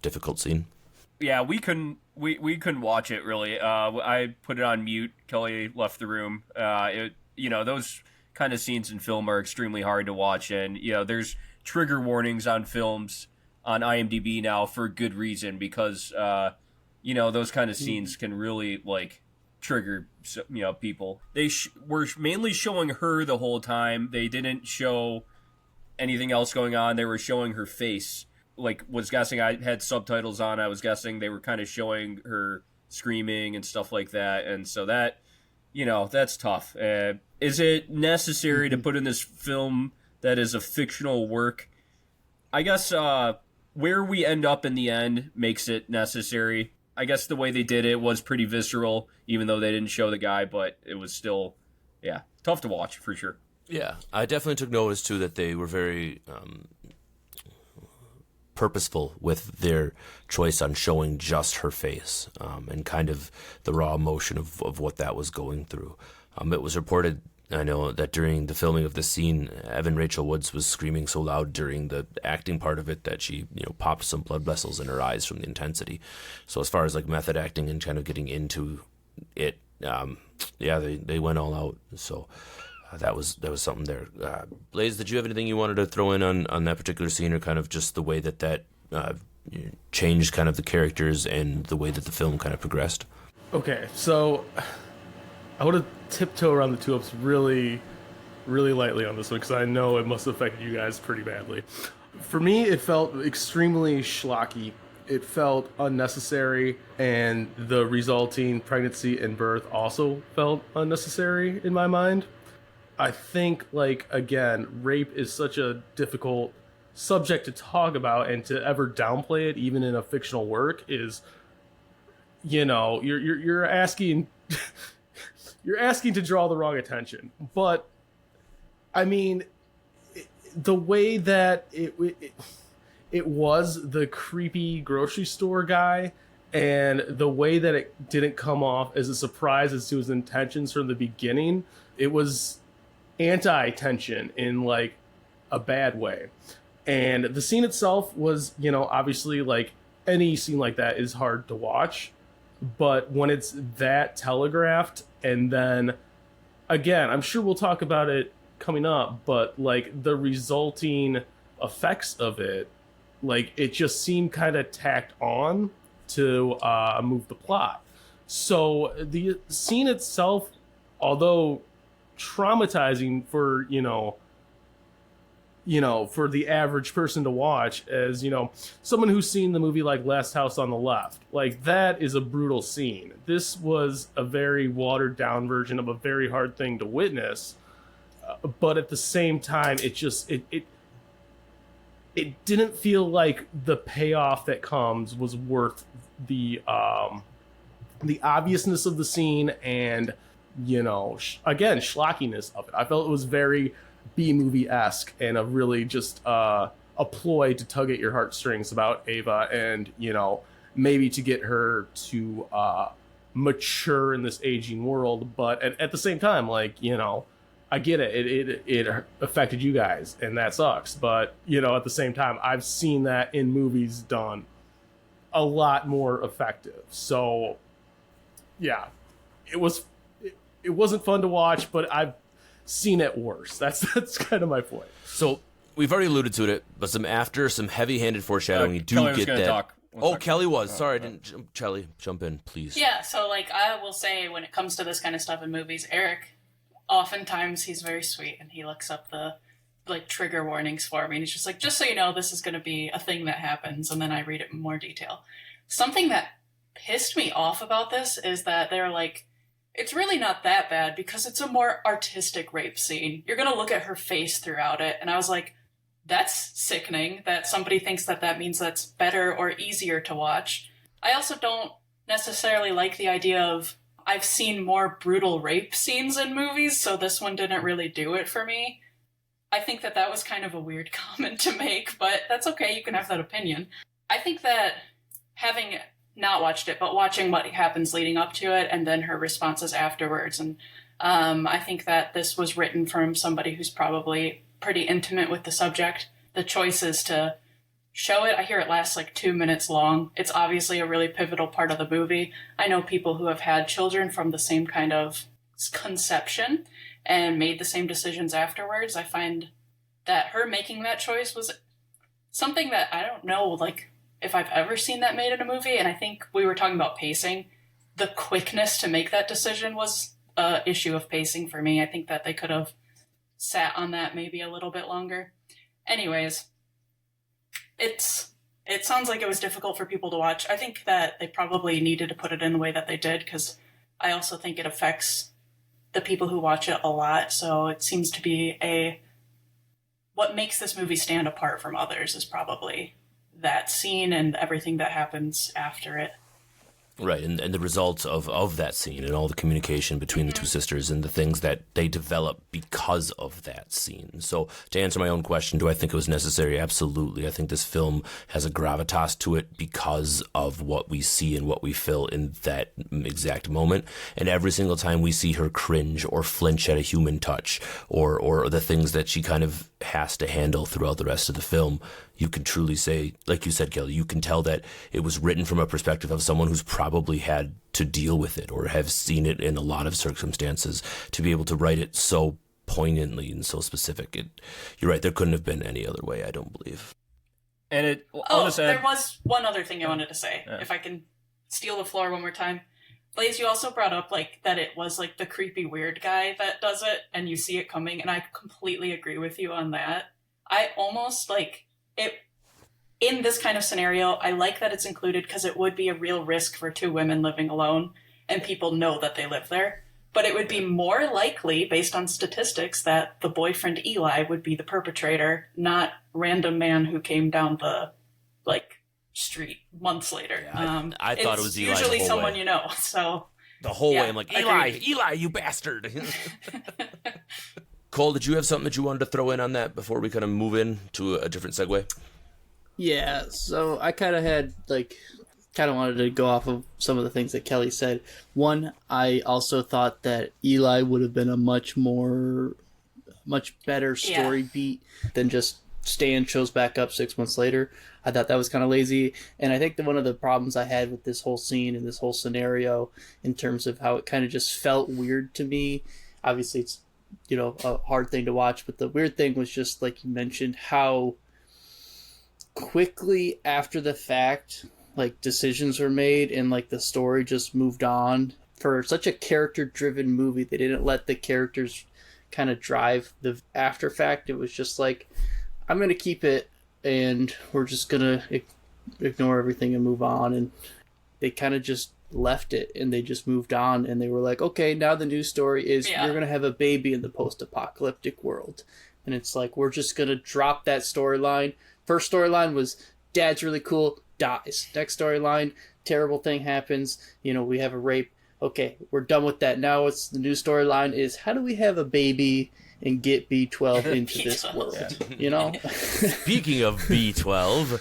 difficult scene? Yeah, we couldn't watch it really. I put it on mute. Kelly left the room. Those kind of scenes in film are extremely hard to watch, and there's trigger warnings on films on IMDb now for good reason, because those kind of scenes can really like trigger people. They were mainly showing her the whole time. They didn't show anything else going on. They were showing her face. Like, was guessing, I had subtitles on, I was guessing they were kind of showing her screaming and stuff like that, and so that, that's tough. Is it necessary to put in this film that is a fictional work? I guess where we end up in the end makes it necessary. I guess the way they did it was pretty visceral, even though they didn't show the guy, but it was still, tough to watch for sure. Yeah, I definitely took notice, too, that they were very purposeful with their choice on showing just her face and kind of the raw emotion of what that was going through. It was reported, I know, that during the filming of the scene, Evan Rachel Wood was screaming so loud during the acting part of it that she, popped some blood vessels in her eyes from the intensity. So as far as like method acting and kind of getting into it, they went all out. So that was something there. Blaze, did you have anything you wanted to throw in on that particular scene, or kind of just the way that changed kind of the characters and the way that the film kind of progressed? Okay, so I want to tiptoe around the tulips really, really lightly on this one, because I know it must have affected you guys pretty badly. For me, it felt extremely schlocky. It felt unnecessary, and the resulting pregnancy and birth also felt unnecessary in my mind. I think, like, again, rape is such a difficult subject to talk about, and to ever downplay it, even in a fictional work, is, you know, you're asking you're asking to draw the wrong attention. But I mean, the way that it was the creepy grocery store guy, and the way that it didn't come off as a surprise as to his intentions from the beginning, it was anti-tension in, like, a bad way. And the scene itself was, you know, obviously, like, any scene like that is hard to watch, but when it's that telegraphed, and then, again, I'm sure we'll talk about it coming up, but, like, the resulting effects of it, like, it just seemed kind of tacked on to move the plot. So the scene itself, although traumatizing for, for the average person to watch, as, someone who's seen the movie like Last House on the Left, like, that is a brutal scene. This was a very watered down version of a very hard thing to witness, but at the same time, it just it didn't feel like the payoff that comes was worth the obviousness of the scene, and again, schlockiness of it. I felt it was very B-movie-esque, and a really just a ploy to tug at your heartstrings about Ava, and maybe to get her to mature in this aging world. But at the same time, like, I get it. It affected you guys, and that sucks. But, at the same time, I've seen that in movies done a lot more effective. So, yeah, it wasn't fun to watch, but I've seen it worse. That's kind of my point. So we've already alluded to it, but some heavy-handed foreshadowing. You do Kelly was get gonna that. talk. Kelly was. Sorry, I didn't. Kelly, jump in, please. Yeah, so, like, I will say, when it comes to this kind of stuff in movies, Eric, oftentimes he's very sweet, and he looks up the, like, trigger warnings for me, and he's just like, just so you know, this is going to be a thing that happens, and then I read it in more detail. Something that pissed me off about this is that they're like, it's really not that bad because it's a more artistic rape scene. You're going to look at her face throughout it, and I was like, that's sickening that somebody thinks that means that's better or easier to watch. I also don't necessarily like the idea of, I've seen more brutal rape scenes in movies, so this one didn't really do it for me. I think that was kind of a weird comment to make, but that's okay, you can have that opinion. I think that having not watched it, but watching what happens leading up to it, and then her responses afterwards, and I think that this was written from somebody who's probably pretty intimate with the subject. The choices to show it, I hear it lasts like 2 minutes long. It's obviously a really pivotal part of the movie. I know people who have had children from the same kind of conception and made the same decisions afterwards. I find that her making that choice was something that I don't know, like, if I've ever seen that made in a movie. And I think we were talking about pacing. The quickness to make that decision was an issue of pacing for me. I think that they could have sat on that maybe a little bit longer. Anyways, it sounds like it was difficult for people to watch. I think that they probably needed to put it in the way that they did, because I also think it affects the people who watch it a lot. So it seems to be what makes this movie stand apart from others is probably that scene and everything that happens after it. Right, and the results of that scene, and all the communication between the two sisters, and the things that they develop because of that scene. So, to answer my own question, do I think it was necessary? Absolutely. I think this film has a gravitas to it because of what we see and what we feel in that exact moment. And every single time we see her cringe or flinch at a human touch, or the things that she kind of has to handle throughout the rest of the film, you can truly say, like you said, Kelly, you can tell that it was written from a perspective of someone who's probably had to deal with it or have seen it in a lot of circumstances to be able to write it so poignantly and so specific. You're right, there couldn't have been any other way, I don't believe. And there was one other thing I wanted to say, if I can steal the floor one more time. Blaze, you also brought up, like, that it was, like, the creepy weird guy that does it, and you see it coming, and I completely agree with you on that. I almost, like, it, in this kind of scenario, I like that it's included because it would be a real risk for two women living alone, and people know that they live there. But it would be more likely, based on statistics, that the boyfriend Eli would be the perpetrator, not random man who came down the, street months later. Yeah, I thought it was Eli usually the whole someone way. you know, so... The whole Yeah, way, I'm like, Eli, agreed. Eli, you bastard. Cole, did you have something that you wanted to throw in on that before we kind of move in to a different segue? Yeah, so I kind of had, wanted to go off of some of the things that Kelly said. One, I also thought that Eli would have been a much better story beat than just Stan shows back up 6 months later. I thought that was kind of lazy. And I think that one of the problems I had with this whole scene and this whole scenario in terms of how it kind of just felt weird to me. Obviously, it's, a hard thing to watch, but the weird thing was just, like you mentioned, how quickly after the fact, decisions were made and, the story just moved on. For such a character-driven movie, they didn't let the characters kind of drive the after fact. It was just like, I'm going to keep it, and we're just going to ignore everything and move on. And they kind of just left it, and they just moved on. And they were like, okay, now the new story is you're going to have a baby in the post-apocalyptic world. And it's like, we're just going to drop that storyline. First storyline was, dad's really cool, dies. Next storyline, terrible thing happens. We have a rape. Okay, we're done with that. Now it's the new storyline is, how do we have a baby and get B12 into this world, Speaking of B12,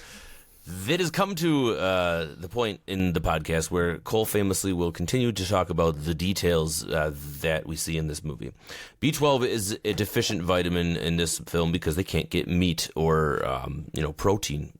it has come to the point in the podcast where Cole famously will continue to talk about the details that we see in this movie. B12 is a deficient vitamin in this film because they can't get meat or, protein.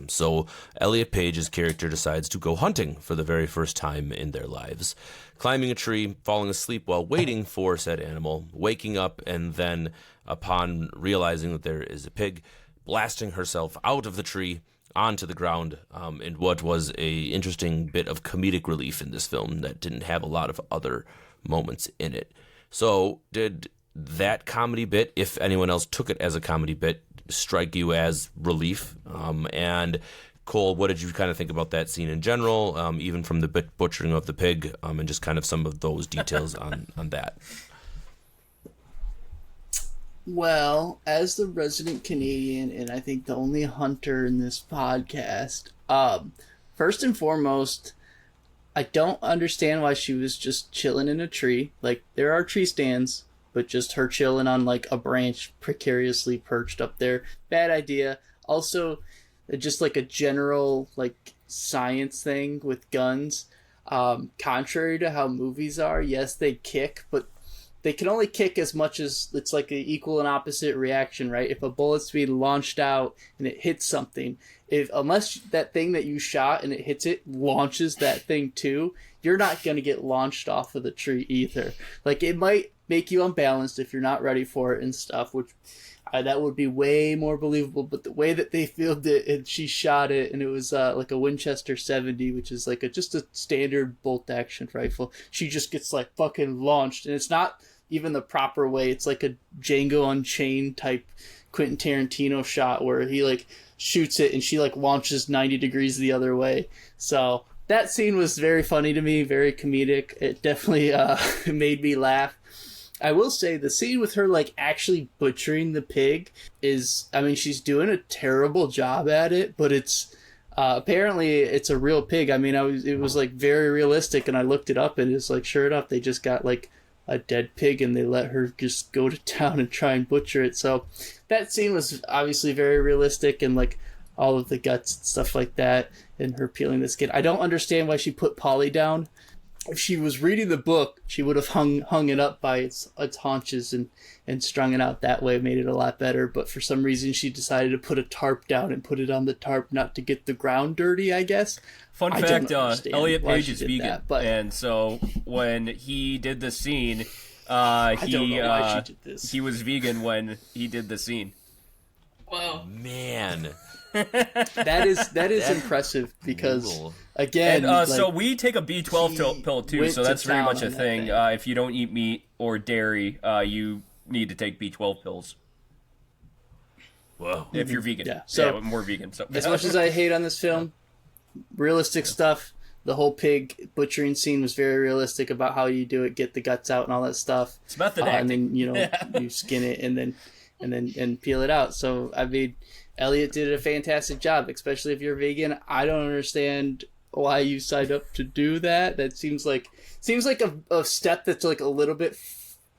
So Elliot Page's character decides to go hunting for the very first time in their lives. Climbing a tree, falling asleep while waiting for said animal, waking up, and then, upon realizing that there is a pig, blasting herself out of the tree onto the ground, in what was a interesting bit of comedic relief in this film that didn't have a lot of other moments in it. So, did that comedy bit, if anyone else took it as a comedy bit, strike you as relief? And Cole, what did you kind of think about that scene in general, even from the butchering of the pig, and just kind of some of those details on that? Well, as the resident Canadian, and I think the only hunter in this podcast, first and foremost, I don't understand why she was just chilling in a tree. There are tree stands, but just her chilling on, a branch precariously perched up there. Bad idea. Also, just a general science thing with guns, contrary to how movies are, yes, they kick, but they can only kick as much as it's an equal and opposite reaction, right? If a bullet's being launched out and it hits something, unless that thing that you shot and it hits it launches that thing too, you're not going to get launched off of the tree either. It might make you unbalanced if you're not ready for it and stuff, which that would be way more believable. But the way that they filmed it, and she shot it, and it was a Winchester 70, which is just a standard bolt action rifle. She just gets fucking launched, and it's not even the proper way. It's a Django Unchained type Quentin Tarantino shot where he shoots it and she launches 90 degrees the other way. So that scene was very funny to me, very comedic. It definitely made me laugh. I will say the scene with her actually butchering the pig is, she's doing a terrible job at it, but it's apparently it's a real pig. It was very realistic, and I looked it up, and it's sure enough, they just got a dead pig and they let her just go to town and try and butcher it. So that scene was obviously very realistic, and all of the guts and stuff like that, and her peeling the skin. I don't understand why she put Polly down. If she was reading the book, she would have hung it up by its haunches and strung it out that way, made it a lot better. But for some reason, she decided to put a tarp down and put it on the tarp not to get the ground dirty, I guess. Fun fact, Elliot Page is vegan, that, but and so when he did the scene, I don't know why she did this. He was vegan when he did the scene. Whoa. Man. That is impressive because, Cool. again... And, so we take a B12 pill too, so that's very much a thing. thing. If you don't eat meat or dairy, you need to take B12 pills. Whoa. If you're vegan. Yeah, so more vegan. So. As much as I hate on this film, realistic stuff, The whole pig butchering scene was very realistic about how you do it, get the guts out and all that stuff. It's method And acting. then, you skin it and peel it out. So, I mean, Elliot did a fantastic job, especially if you're vegan. I don't understand why you signed up to do that. That seems like a step that's like a little bit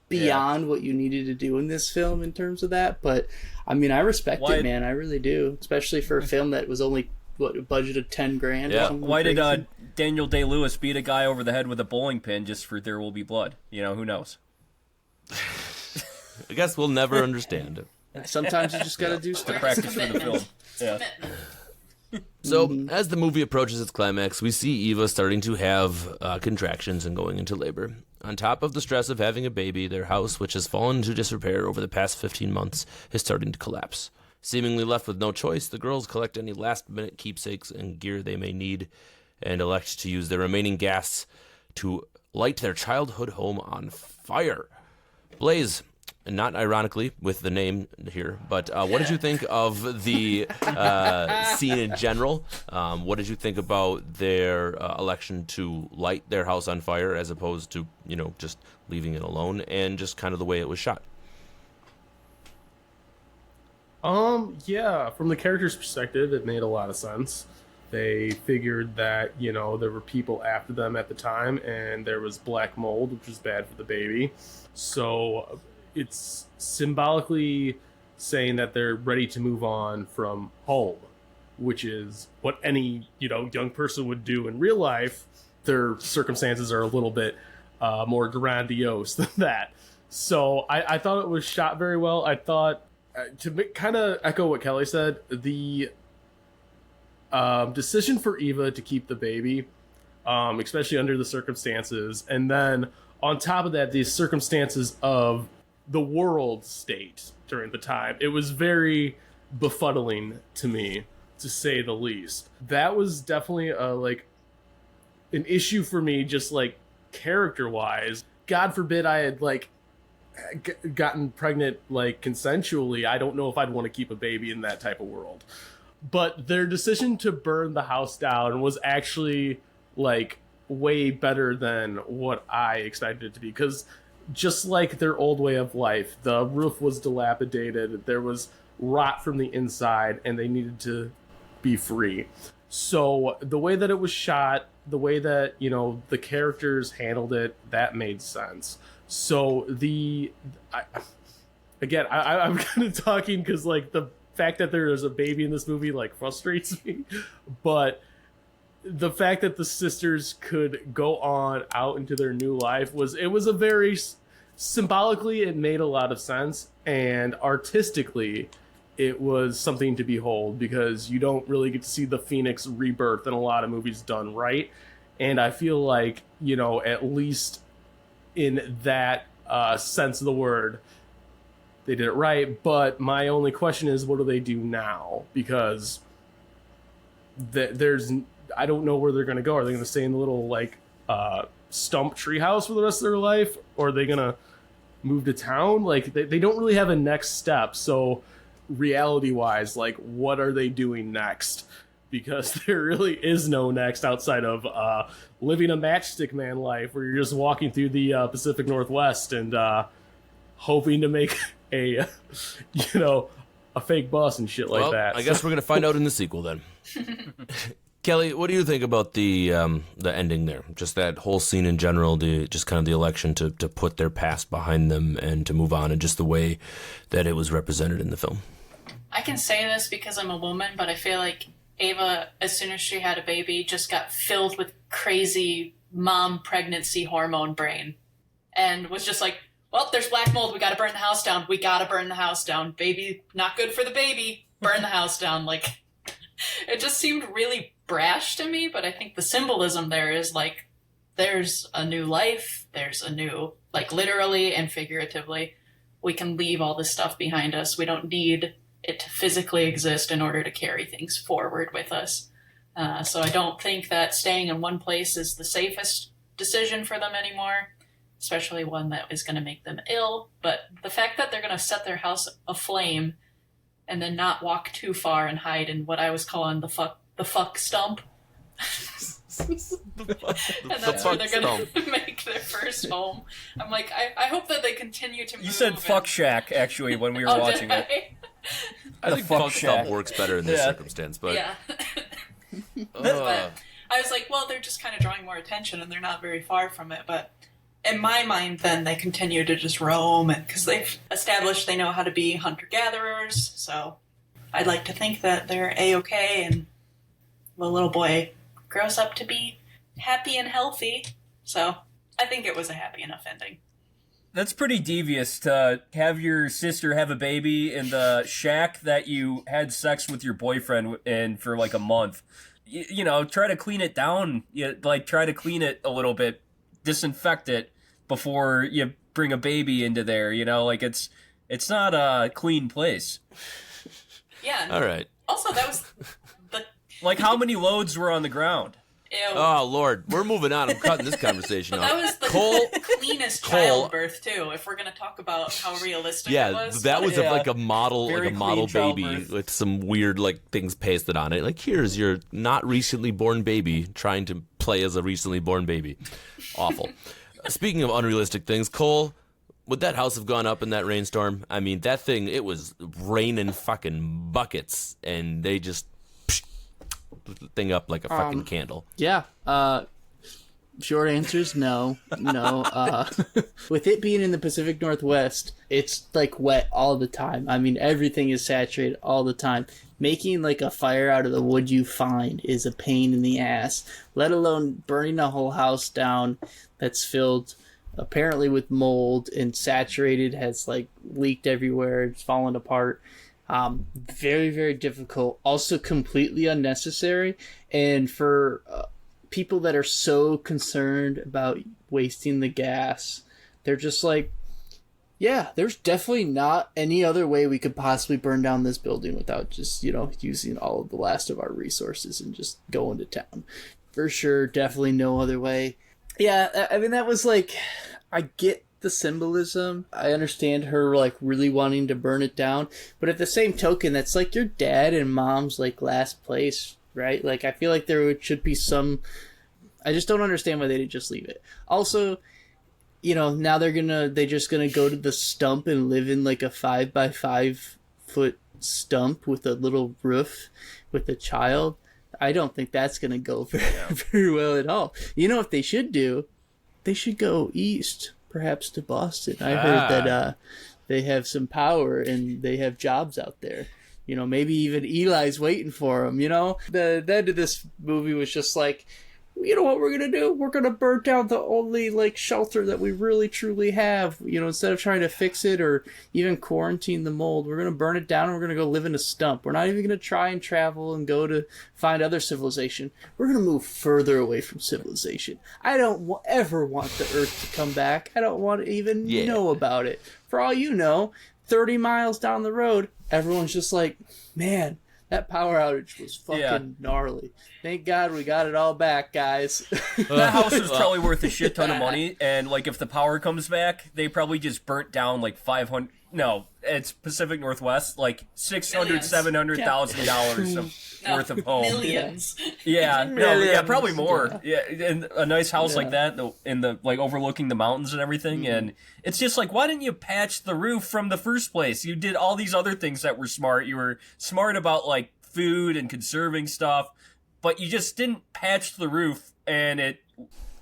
beyond what you needed to do in this film in terms of that. But I mean, I respect it, man. I really do, especially for a film that was only a budget of $10,000. Yeah. Why did Daniel Day-Lewis beat a guy over the head with a bowling pin just for There Will Be Blood? Who knows? I guess we'll never understand it. Sometimes you just gotta do The stuff. practice for the film. Yeah. So, as the movie approaches its climax, we see Eva starting to have contractions and going into labor. On top of the stress of having a baby, their house, which has fallen into disrepair over the past 15 months, is starting to collapse. Seemingly left with no choice, the girls collect any last-minute keepsakes and gear they may need and elect to use their remaining gas to light their childhood home on fire. Blaze, not ironically with the name here, but what did you think of the scene in general? What did you think about their election to light their house on fire as opposed to, just leaving it alone, and just kind of the way it was shot? Yeah, from the character's perspective, it made a lot of sense. They figured that, there were people after them at the time, and there was black mold, which was bad for the baby. So it's symbolically saying that they're ready to move on from home, which is what any, young person would do in real life. Their circumstances are a little bit more grandiose than that. So I thought it was shot very well. I thought, to kind of echo what Kelly said, the decision for Eva to keep the baby, especially under the circumstances, and then on top of that, these circumstances of the world state during the time, it was very befuddling to me, to say the least. That was definitely an issue for me, just character wise. God forbid I had gotten pregnant consensually. I don't know if I'd want to keep a baby in that type of world. But their decision to burn the house down was actually way better than what I expected it to be, because just like their old way of life, the roof was dilapidated, there was rot from the inside, and they needed to be free. So the way that it was shot, the way that the characters handled it, that made sense. So I'm kind of talking because the fact that there is a baby in this movie frustrates me, but the fact that the sisters could go on out into their new life was a very symbolically, it made a lot of sense, and artistically it was something to behold, because you don't really get to see the Phoenix rebirth in a lot of movies done right, and I feel at least in that sense of the word, they did it right. But my only question is, what do they do now? Because I don't know where they're going to go. Are they going to stay in the little stump treehouse for the rest of their life, or are they going to move to town? They don't really have a next step. So reality wise, what are they doing next? Because there really is no next outside of living a Matchstick Man life, where you're just walking through the Pacific Northwest and hoping to make a fake bus and shit like that. I guess we're gonna find out in the sequel then. Kelly, what do you think about the ending there? Just that whole scene in general, just kind of the election to put their past behind them and to move on, and just the way that it was represented in the film. I can say this because I'm a woman, but I feel like Ava, as soon as she had a baby, just got filled with crazy mom pregnancy hormone brain, and was just like, well, there's black mold, we gotta burn the house down. We gotta burn the house down. Baby, not good for the baby. Burn the house down. It just seemed really brash to me, but I think the symbolism there is there's a new life, there's a new, literally and figuratively, we can leave all this stuff behind us. We don't need it to physically exist in order to carry things forward with us. So I don't think that staying in one place is the safest decision for them anymore, especially one that is going to make them ill. But the fact that they're going to set their house aflame and then not walk too far and hide in what I was calling the fuck stump And that's where they're gonna make their first home. I'm like, I hope that they continue to move. You said fuck shack, actually, when we were watching it. I think fuck fuck shack. stump works better in this circumstance, but Yeah. But I was like, well, they're just kind of drawing more attention, and they're not very far from it. But in my mind, then they continue to just roam, because they've established they know how to be hunter-gatherers. So I'd like to think that they're A-okay, and the little boy grows up to be happy and healthy. So I think it was a happy enough ending. That's pretty devious to have your sister have a baby in the shack that you had sex with your boyfriend in for like a month. You know, try to clean it down. Try to clean it a little bit, disinfect it before you bring a baby into there. You know, like it's not a clean place. Yeah. all right. Also, that was the... Like, how many loads were on the ground? Ew. Oh Lord, we're moving on. I'm cutting this conversation But off. that was the Cole, cleanest Cole- childbirth too. If we're gonna talk about how realistic it yeah, was, that was Yeah. like a model, Very model clean baby childbirth. with some weird like things pasted on it. Like, here's your not recently born baby trying to play as a recently born baby. Awful. Speaking of unrealistic things, Cole, would that house have gone up in that rainstorm? I mean, that thing, it was raining fucking buckets, and they just the thing up like a fucking candle. Yeah. Short answer is no. No. With it being in the Pacific Northwest, it's like wet all the time. I mean, everything is saturated all the time. Making like a fire out of the wood you find is a pain in the ass, let alone burning a whole house down that's filled apparently with mold and saturated, has like leaked everywhere, it's fallen apart. Very, very difficult. Also completely unnecessary. And for people that are so concerned about wasting the gas, they're just like, yeah, there's definitely not any other way we could possibly burn down this building without just, using all of the last of our resources and just going to town. For sure, definitely no other way. Yeah, I mean, that was like, I get the symbolism. I understand her like really wanting to burn it down, but at the same token, that's like your dad and mom's like last place, right? Like, I feel like there should be some. I just don't understand why they didn't just leave it. Also, now they're just gonna go to the stump and live in like a 5x5 foot stump with a little roof with a child. I don't think that's gonna go very well at all. You know what they should do? They should go east, perhaps to Boston. I heard that they have some power and they have jobs out there. Maybe even Eli's waiting for them. The end of this movie was just like, you know what we're going to do? We're going to burn down the only like shelter that we really truly have. Instead of trying to fix it or even quarantine the mold, we're going to burn it down and we're going to go live in a stump. We're not even going to try and travel and go to find other civilization. We're going to move further away from civilization. I don't ever want the Earth to come back. I don't want to even know about it. For all you know, 30 miles down the road, everyone's just like, man, that power outage was fucking gnarly. Thank God we got it all back, guys. That house is probably worth a shit ton of money, and like if the power comes back, they probably just burnt down like 500. No, it's Pacific Northwest, like $600,000-$700,000 worth of home. Millions. Yeah, probably more. Yeah, and a nice house like that, in the like overlooking the mountains and everything, and it's just like, why didn't you patch the roof from the first place? You did all these other things that were smart. You were smart about like food and conserving stuff, but you just didn't patch the roof, and it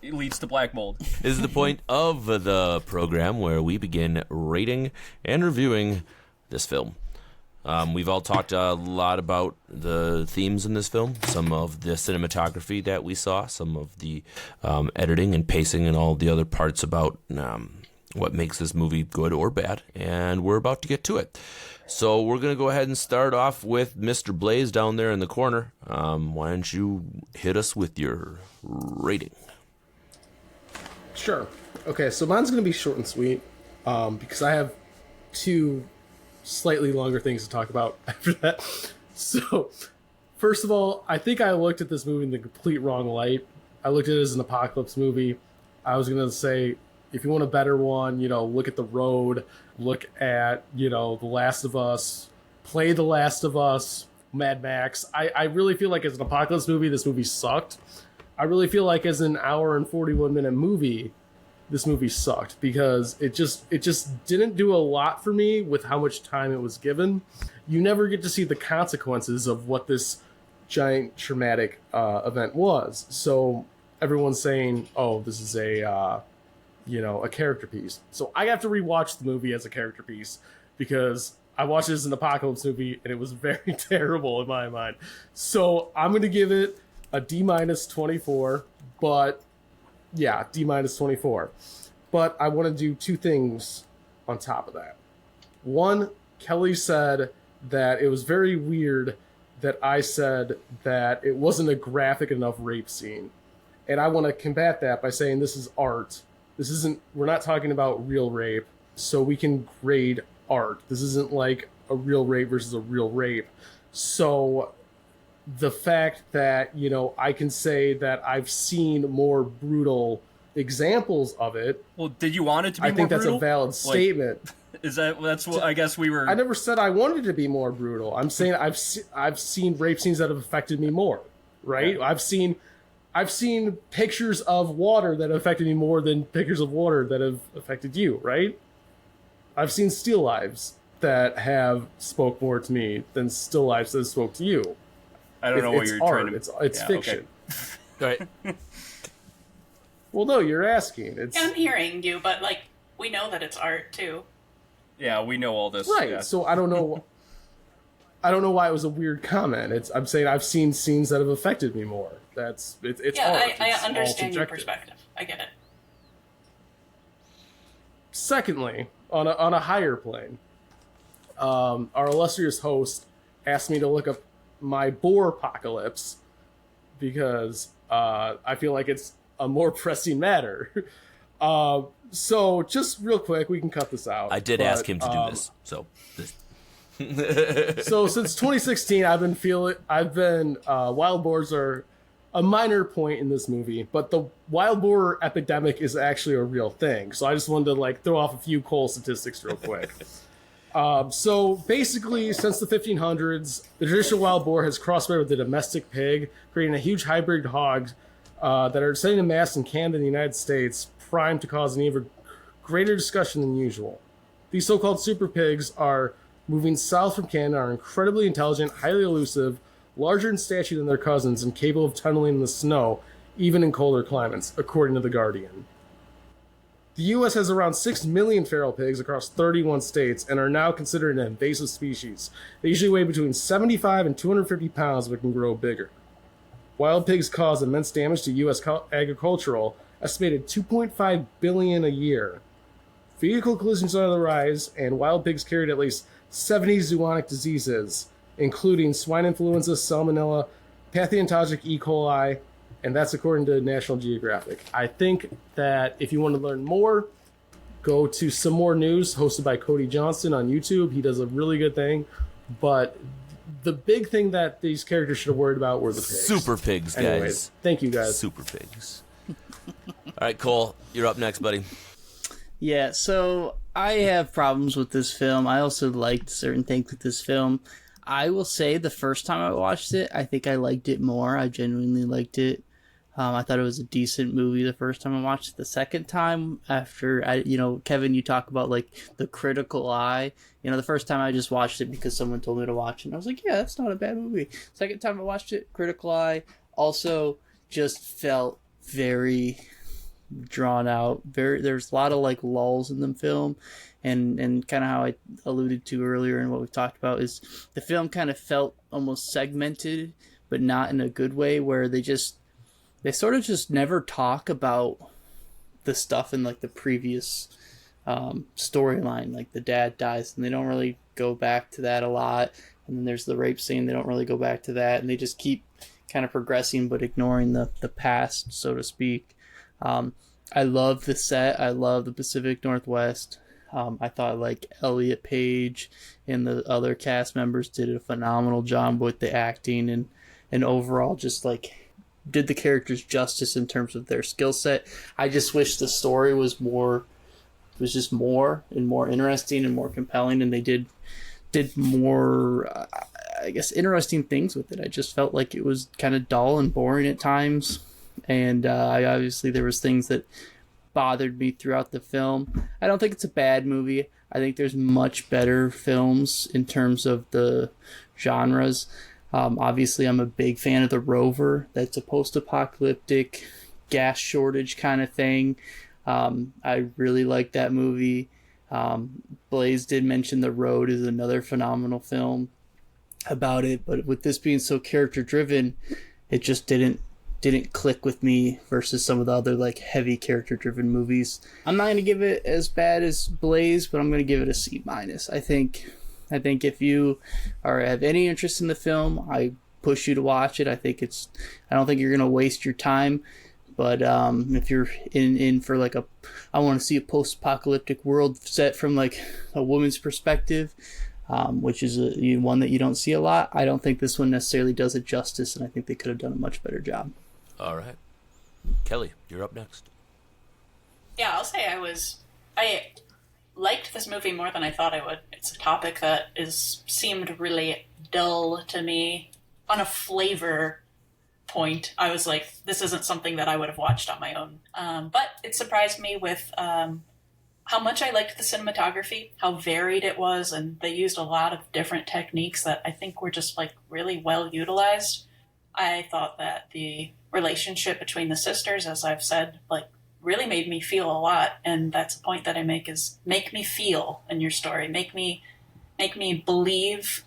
leads to black mold. This is the point of the program where we begin rating and reviewing this film. We've all talked a lot about the themes in this film, some of the cinematography that we saw, some of the editing and pacing and all the other parts about what makes this movie good or bad, and we're about to get to it. So we're going to go ahead and start off with Mr. Blaze down there in the corner. Why don't you hit us with your rating? Sure. Okay, so mine's going to be short and sweet because I have two slightly longer things to talk about after that. So, first of all, I think I looked at this movie in the complete wrong light. I looked at it as an apocalypse movie. I was going to say, if you want a better one, look at The Road, look at, The Last of Us, play The Last of Us, Mad Max. I really feel like as an apocalypse movie, this movie sucked. I really feel like as an hour and 41-minute movie, this movie sucked because it just didn't do a lot for me with how much time it was given. You never get to see the consequences of what this giant traumatic event was. So everyone's saying, "Oh, this is a character piece." So I have to rewatch the movie as a character piece because I watched it as an apocalypse movie and it was very terrible in my mind. So I'm going to give it a D-24, but yeah, D-24. But I want to do two things on top of that. One, Kelly said that it was very weird that I said that it wasn't a graphic enough rape scene. And I want to combat that by saying this is art. We're not talking about real rape, so we can grade art. This isn't like a real rape versus a real rape. So the fact that, I can say that I've seen more brutal examples of it. Well, did you want it to be more brutal? I think that's brutal? a valid statement. That's what I guess we were... I never said I wanted it to be more brutal. I'm saying I've seen rape scenes that have affected me more, right? Yeah. I've seen pictures of water that have affected me more than pictures of water that have affected you, right? I've seen still lives that have spoke more to me than still lives that spoke to you. I don't know what you're art. trying to... It's fiction. Okay. Right. Well, no, you're asking. I'm hearing you, but we know that it's art too. Yeah, we know all this. Right. Yeah. So I don't know. I don't know why it was a weird comment. I'm saying I've seen scenes that have affected me more. It's yeah, art. I It's understand your perspective. I get it. Secondly, on a higher plane, our illustrious host asked me to look up my boar apocalypse because I feel like it's a more pressing matter. So just real quick, we can cut this out. I did ask him to do this, so. So since 2016, wild boars are a minor point in this movie, but the wild boar epidemic is actually a real thing. So I just wanted to throw off a few coal statistics real quick. So basically, since the 1500s, the traditional wild boar has crossbred with the domestic pig, creating a huge hybrid hog that are setting a mass in Canada and the United States, primed to cause an even greater discussion than usual. These so-called super pigs are moving south from Canada, are incredibly intelligent, highly elusive, larger in stature than their cousins, and capable of tunneling in the snow, even in colder climates, according to The Guardian. The U.S. has around 6 million feral pigs across 31 states and are now considered an invasive species. They usually weigh between 75 and 250 pounds but can grow bigger. Wild pigs cause immense damage to U.S. agricultural, estimated $2.5 billion a year. Vehicle collisions are on the rise, and wild pigs carried at least 70 zoonotic diseases, including swine influenza, salmonella, pathogenic E. coli, and that's according to National Geographic. I think that if you want to learn more, go to Some More News, hosted by Cody Johnston on YouTube. He does a really good thing, but the big thing that these characters should have worried about were the pigs. Super pigs, guys. Anyways, thank you, guys. Super pigs. All right, Cole, you're up next, buddy. Yeah, so I have problems with this film. I also liked certain things with this film. I will say the first time I watched it, I think I liked it more. I genuinely liked it. I thought it was a decent movie the first time I watched it. The second time, after, Kevin, you talk about, the critical eye. The first time I just watched it because someone told me to watch it. And I was like, yeah, that's not a bad movie. Second time I watched it, critical eye, also just felt very drawn out. There's a lot of, lulls in the film. And kind of how I alluded to earlier and what we've talked about is the film kind of felt almost segmented, but not in a good way, where they sort of just never talk about the stuff in the previous storyline. The dad dies and they don't really go back to that a lot. And then there's the rape scene. They don't really go back to that. And they just keep kind of progressing, but ignoring the past, so to speak. I love the set. I love the Pacific Northwest. I thought Elliot Page and the other cast members did a phenomenal job with the acting and overall just did the characters justice in terms of their skill set. I just wish the story was more interesting and more compelling, and they did more interesting things with it. I just felt like it was kind of dull and boring at times. and there was things that bothered me throughout the film. I don't think it's a bad movie. I think there's much better films in terms of the genres. Obviously, I'm a big fan of The Rover. That's a post-apocalyptic gas shortage kind of thing. I really like that movie. Blaze did mention The Road is another phenomenal film about it, but with this being so character-driven, it just didn't click with me versus some of the other like heavy character-driven movies. I'm not going to give it as bad as Blaze, but I'm going to give it a C-. I think if you have any interest in the film, I push you to watch it. I don't think you're going to waste your time. But if you're in for like I want to see a post-apocalyptic world set from like a woman's perspective, which is one that you don't see a lot, I don't think this one necessarily does it justice, and I think they could have done a much better job. All right. Kelly, you're up next. Yeah, I'll say I liked this movie more than I thought I would. It's a topic that seemed really dull to me. On a flavor point, I was like, this isn't something that I would have watched on my own. But it surprised me with how much I liked the cinematography, how varied it was, and they used a lot of different techniques that I think were just like really well utilized. I thought that the relationship between the sisters, as I've said, like really made me feel a lot, and that's a point that I make is make me feel in your story, make me believe,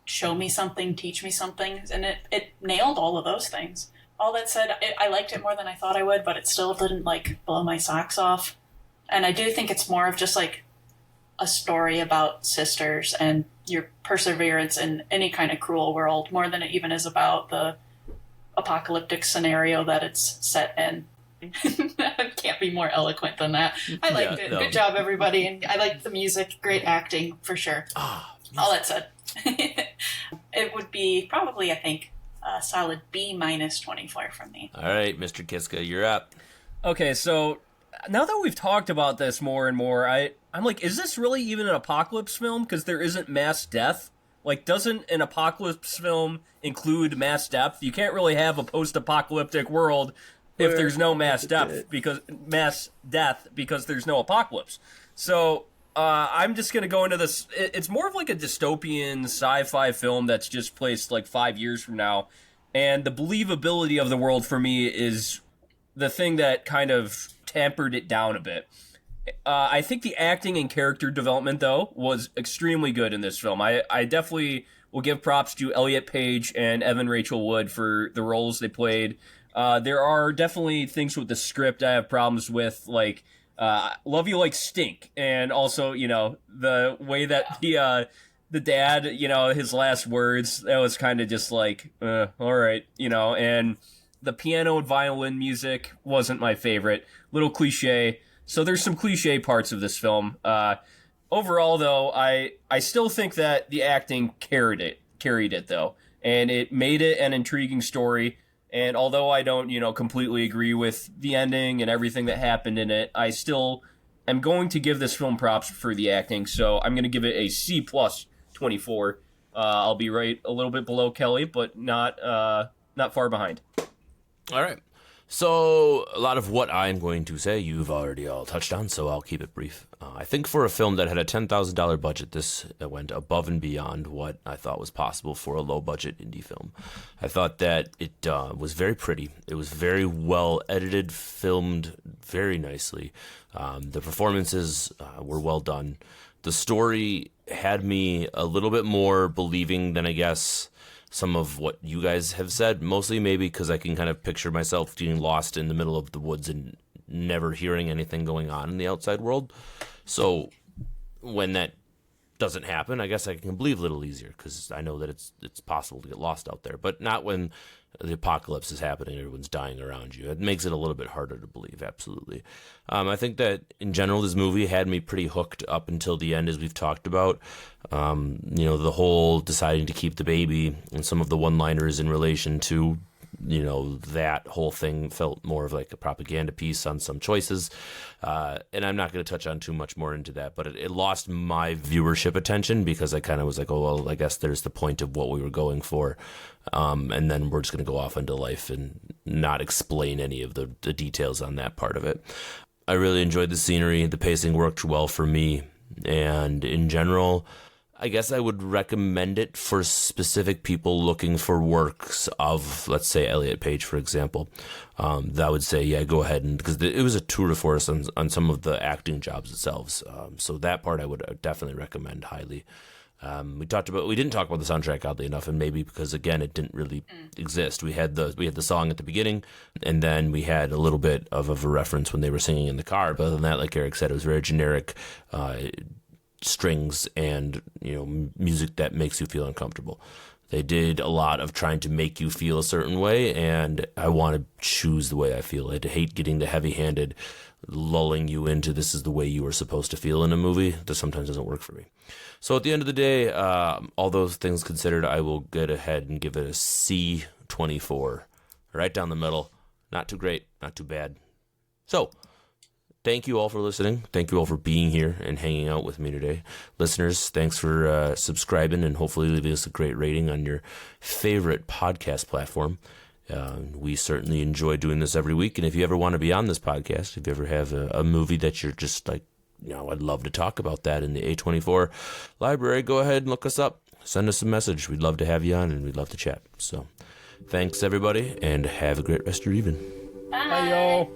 show me something, teach me something, and it nailed all of those things. All that said, I liked it more than I thought I would, but it still didn't like blow my socks off. And I do think it's more of just like a story about sisters and your perseverance in any kind of cruel world, more than it even is about the apocalyptic scenario that it's set in. I can't be more eloquent than that. I liked it. No. Good job, everybody. And I liked the music. Great acting, for sure. All that said. It would be probably, I think, a solid B- 24 from me. All right, Mr. Kiska, you're up. Okay, so now that we've talked about this more and more, I'm like, is this really even an apocalypse film? Because there isn't mass death. Like, doesn't an apocalypse film include mass death? You can't really have a post-apocalyptic world if there's no mass death because there's no apocalypse. So I'm just going to go into this. It's more of like a dystopian sci-fi film that's just placed like 5 years from now. And the believability of the world for me is the thing that kind of tempered it down a bit. I think the acting and character development, though, was extremely good in this film. I definitely will give props to Elliot Page and Evan Rachel Wood for the roles they played. There are definitely things with the script I have problems with, like Love You Like Stink, and also, the way that the dad, his last words, that was kind of just like, all right, and the piano and violin music wasn't my favorite. Little cliche. So there's some cliche parts of this film. Overall, though, I still think that the acting carried it, though. And it made it an intriguing story. And although I don't, completely agree with the ending and everything that happened in it, I still am going to give this film props for the acting. So I'm going to give it a C plus 24. I'll be right a little bit below Kelly, but not far behind. All right. So a lot of what I'm going to say you've already all touched on, so I'll keep it brief. I think for a film that had a $10,000 budget, this went above and beyond what I thought was possible for a low-budget indie film. I thought that it was very pretty. It was very well edited, filmed very nicely. The performances were well done. The story had me a little bit more believing than I guess some of what you guys have said, mostly maybe because I can kind of picture myself getting lost in the middle of the woods and never hearing anything going on in the outside world. So when that doesn't happen, I guess I can believe a little easier because I know that it's possible to get lost out there, but not when the apocalypse is happening, everyone's dying around you. It makes it a little bit harder to believe, absolutely. I think that in general, this movie had me pretty hooked up until the end, as we've talked about. The whole deciding to keep the baby and some of the one-liners in relation to that whole thing felt more of like a propaganda piece on some choices. And I'm not going to touch on too much more into that, but it lost my viewership attention because I kind of was like, oh, well, I guess there's the point of what we were going for. And then we're just going to go off into life and not explain any of the details on that part of it. I really enjoyed the scenery. The pacing worked well for me. And in general, I guess I would recommend it for specific people looking for works of, let's say, Elliot Page, for example. That would say, yeah, go ahead, and because it was a tour de force on some of the acting jobs themselves. So that part I would definitely recommend highly. We didn't talk about the soundtrack, oddly enough, and maybe because again it didn't really exist. We had the song at the beginning, and then we had a little bit of a reference when they were singing in the car. But other than that, like Eric said, it was very generic. Strings and music that makes you feel uncomfortable. They did a lot of trying to make you feel a certain way, and I want to choose the way I feel. I hate getting the heavy-handed lulling you into this is the way you are supposed to feel in a movie. That sometimes doesn't work for me. So at the end of the day, all those things considered, I will get ahead and give it a C24. Right down the middle. Not too great, not too bad. So thank you all for listening. Thank you all for being here and hanging out with me today. Listeners, thanks for subscribing and hopefully leaving us a great rating on your favorite podcast platform. We certainly enjoy doing this every week. And if you ever want to be on this podcast, if you ever have a movie that you're just like, I'd love to talk about that in the A24 library, go ahead and look us up. Send us a message. We'd love to have you on and we'd love to chat. So thanks, everybody, and have a great rest of your evening. Bye. Bye, yo.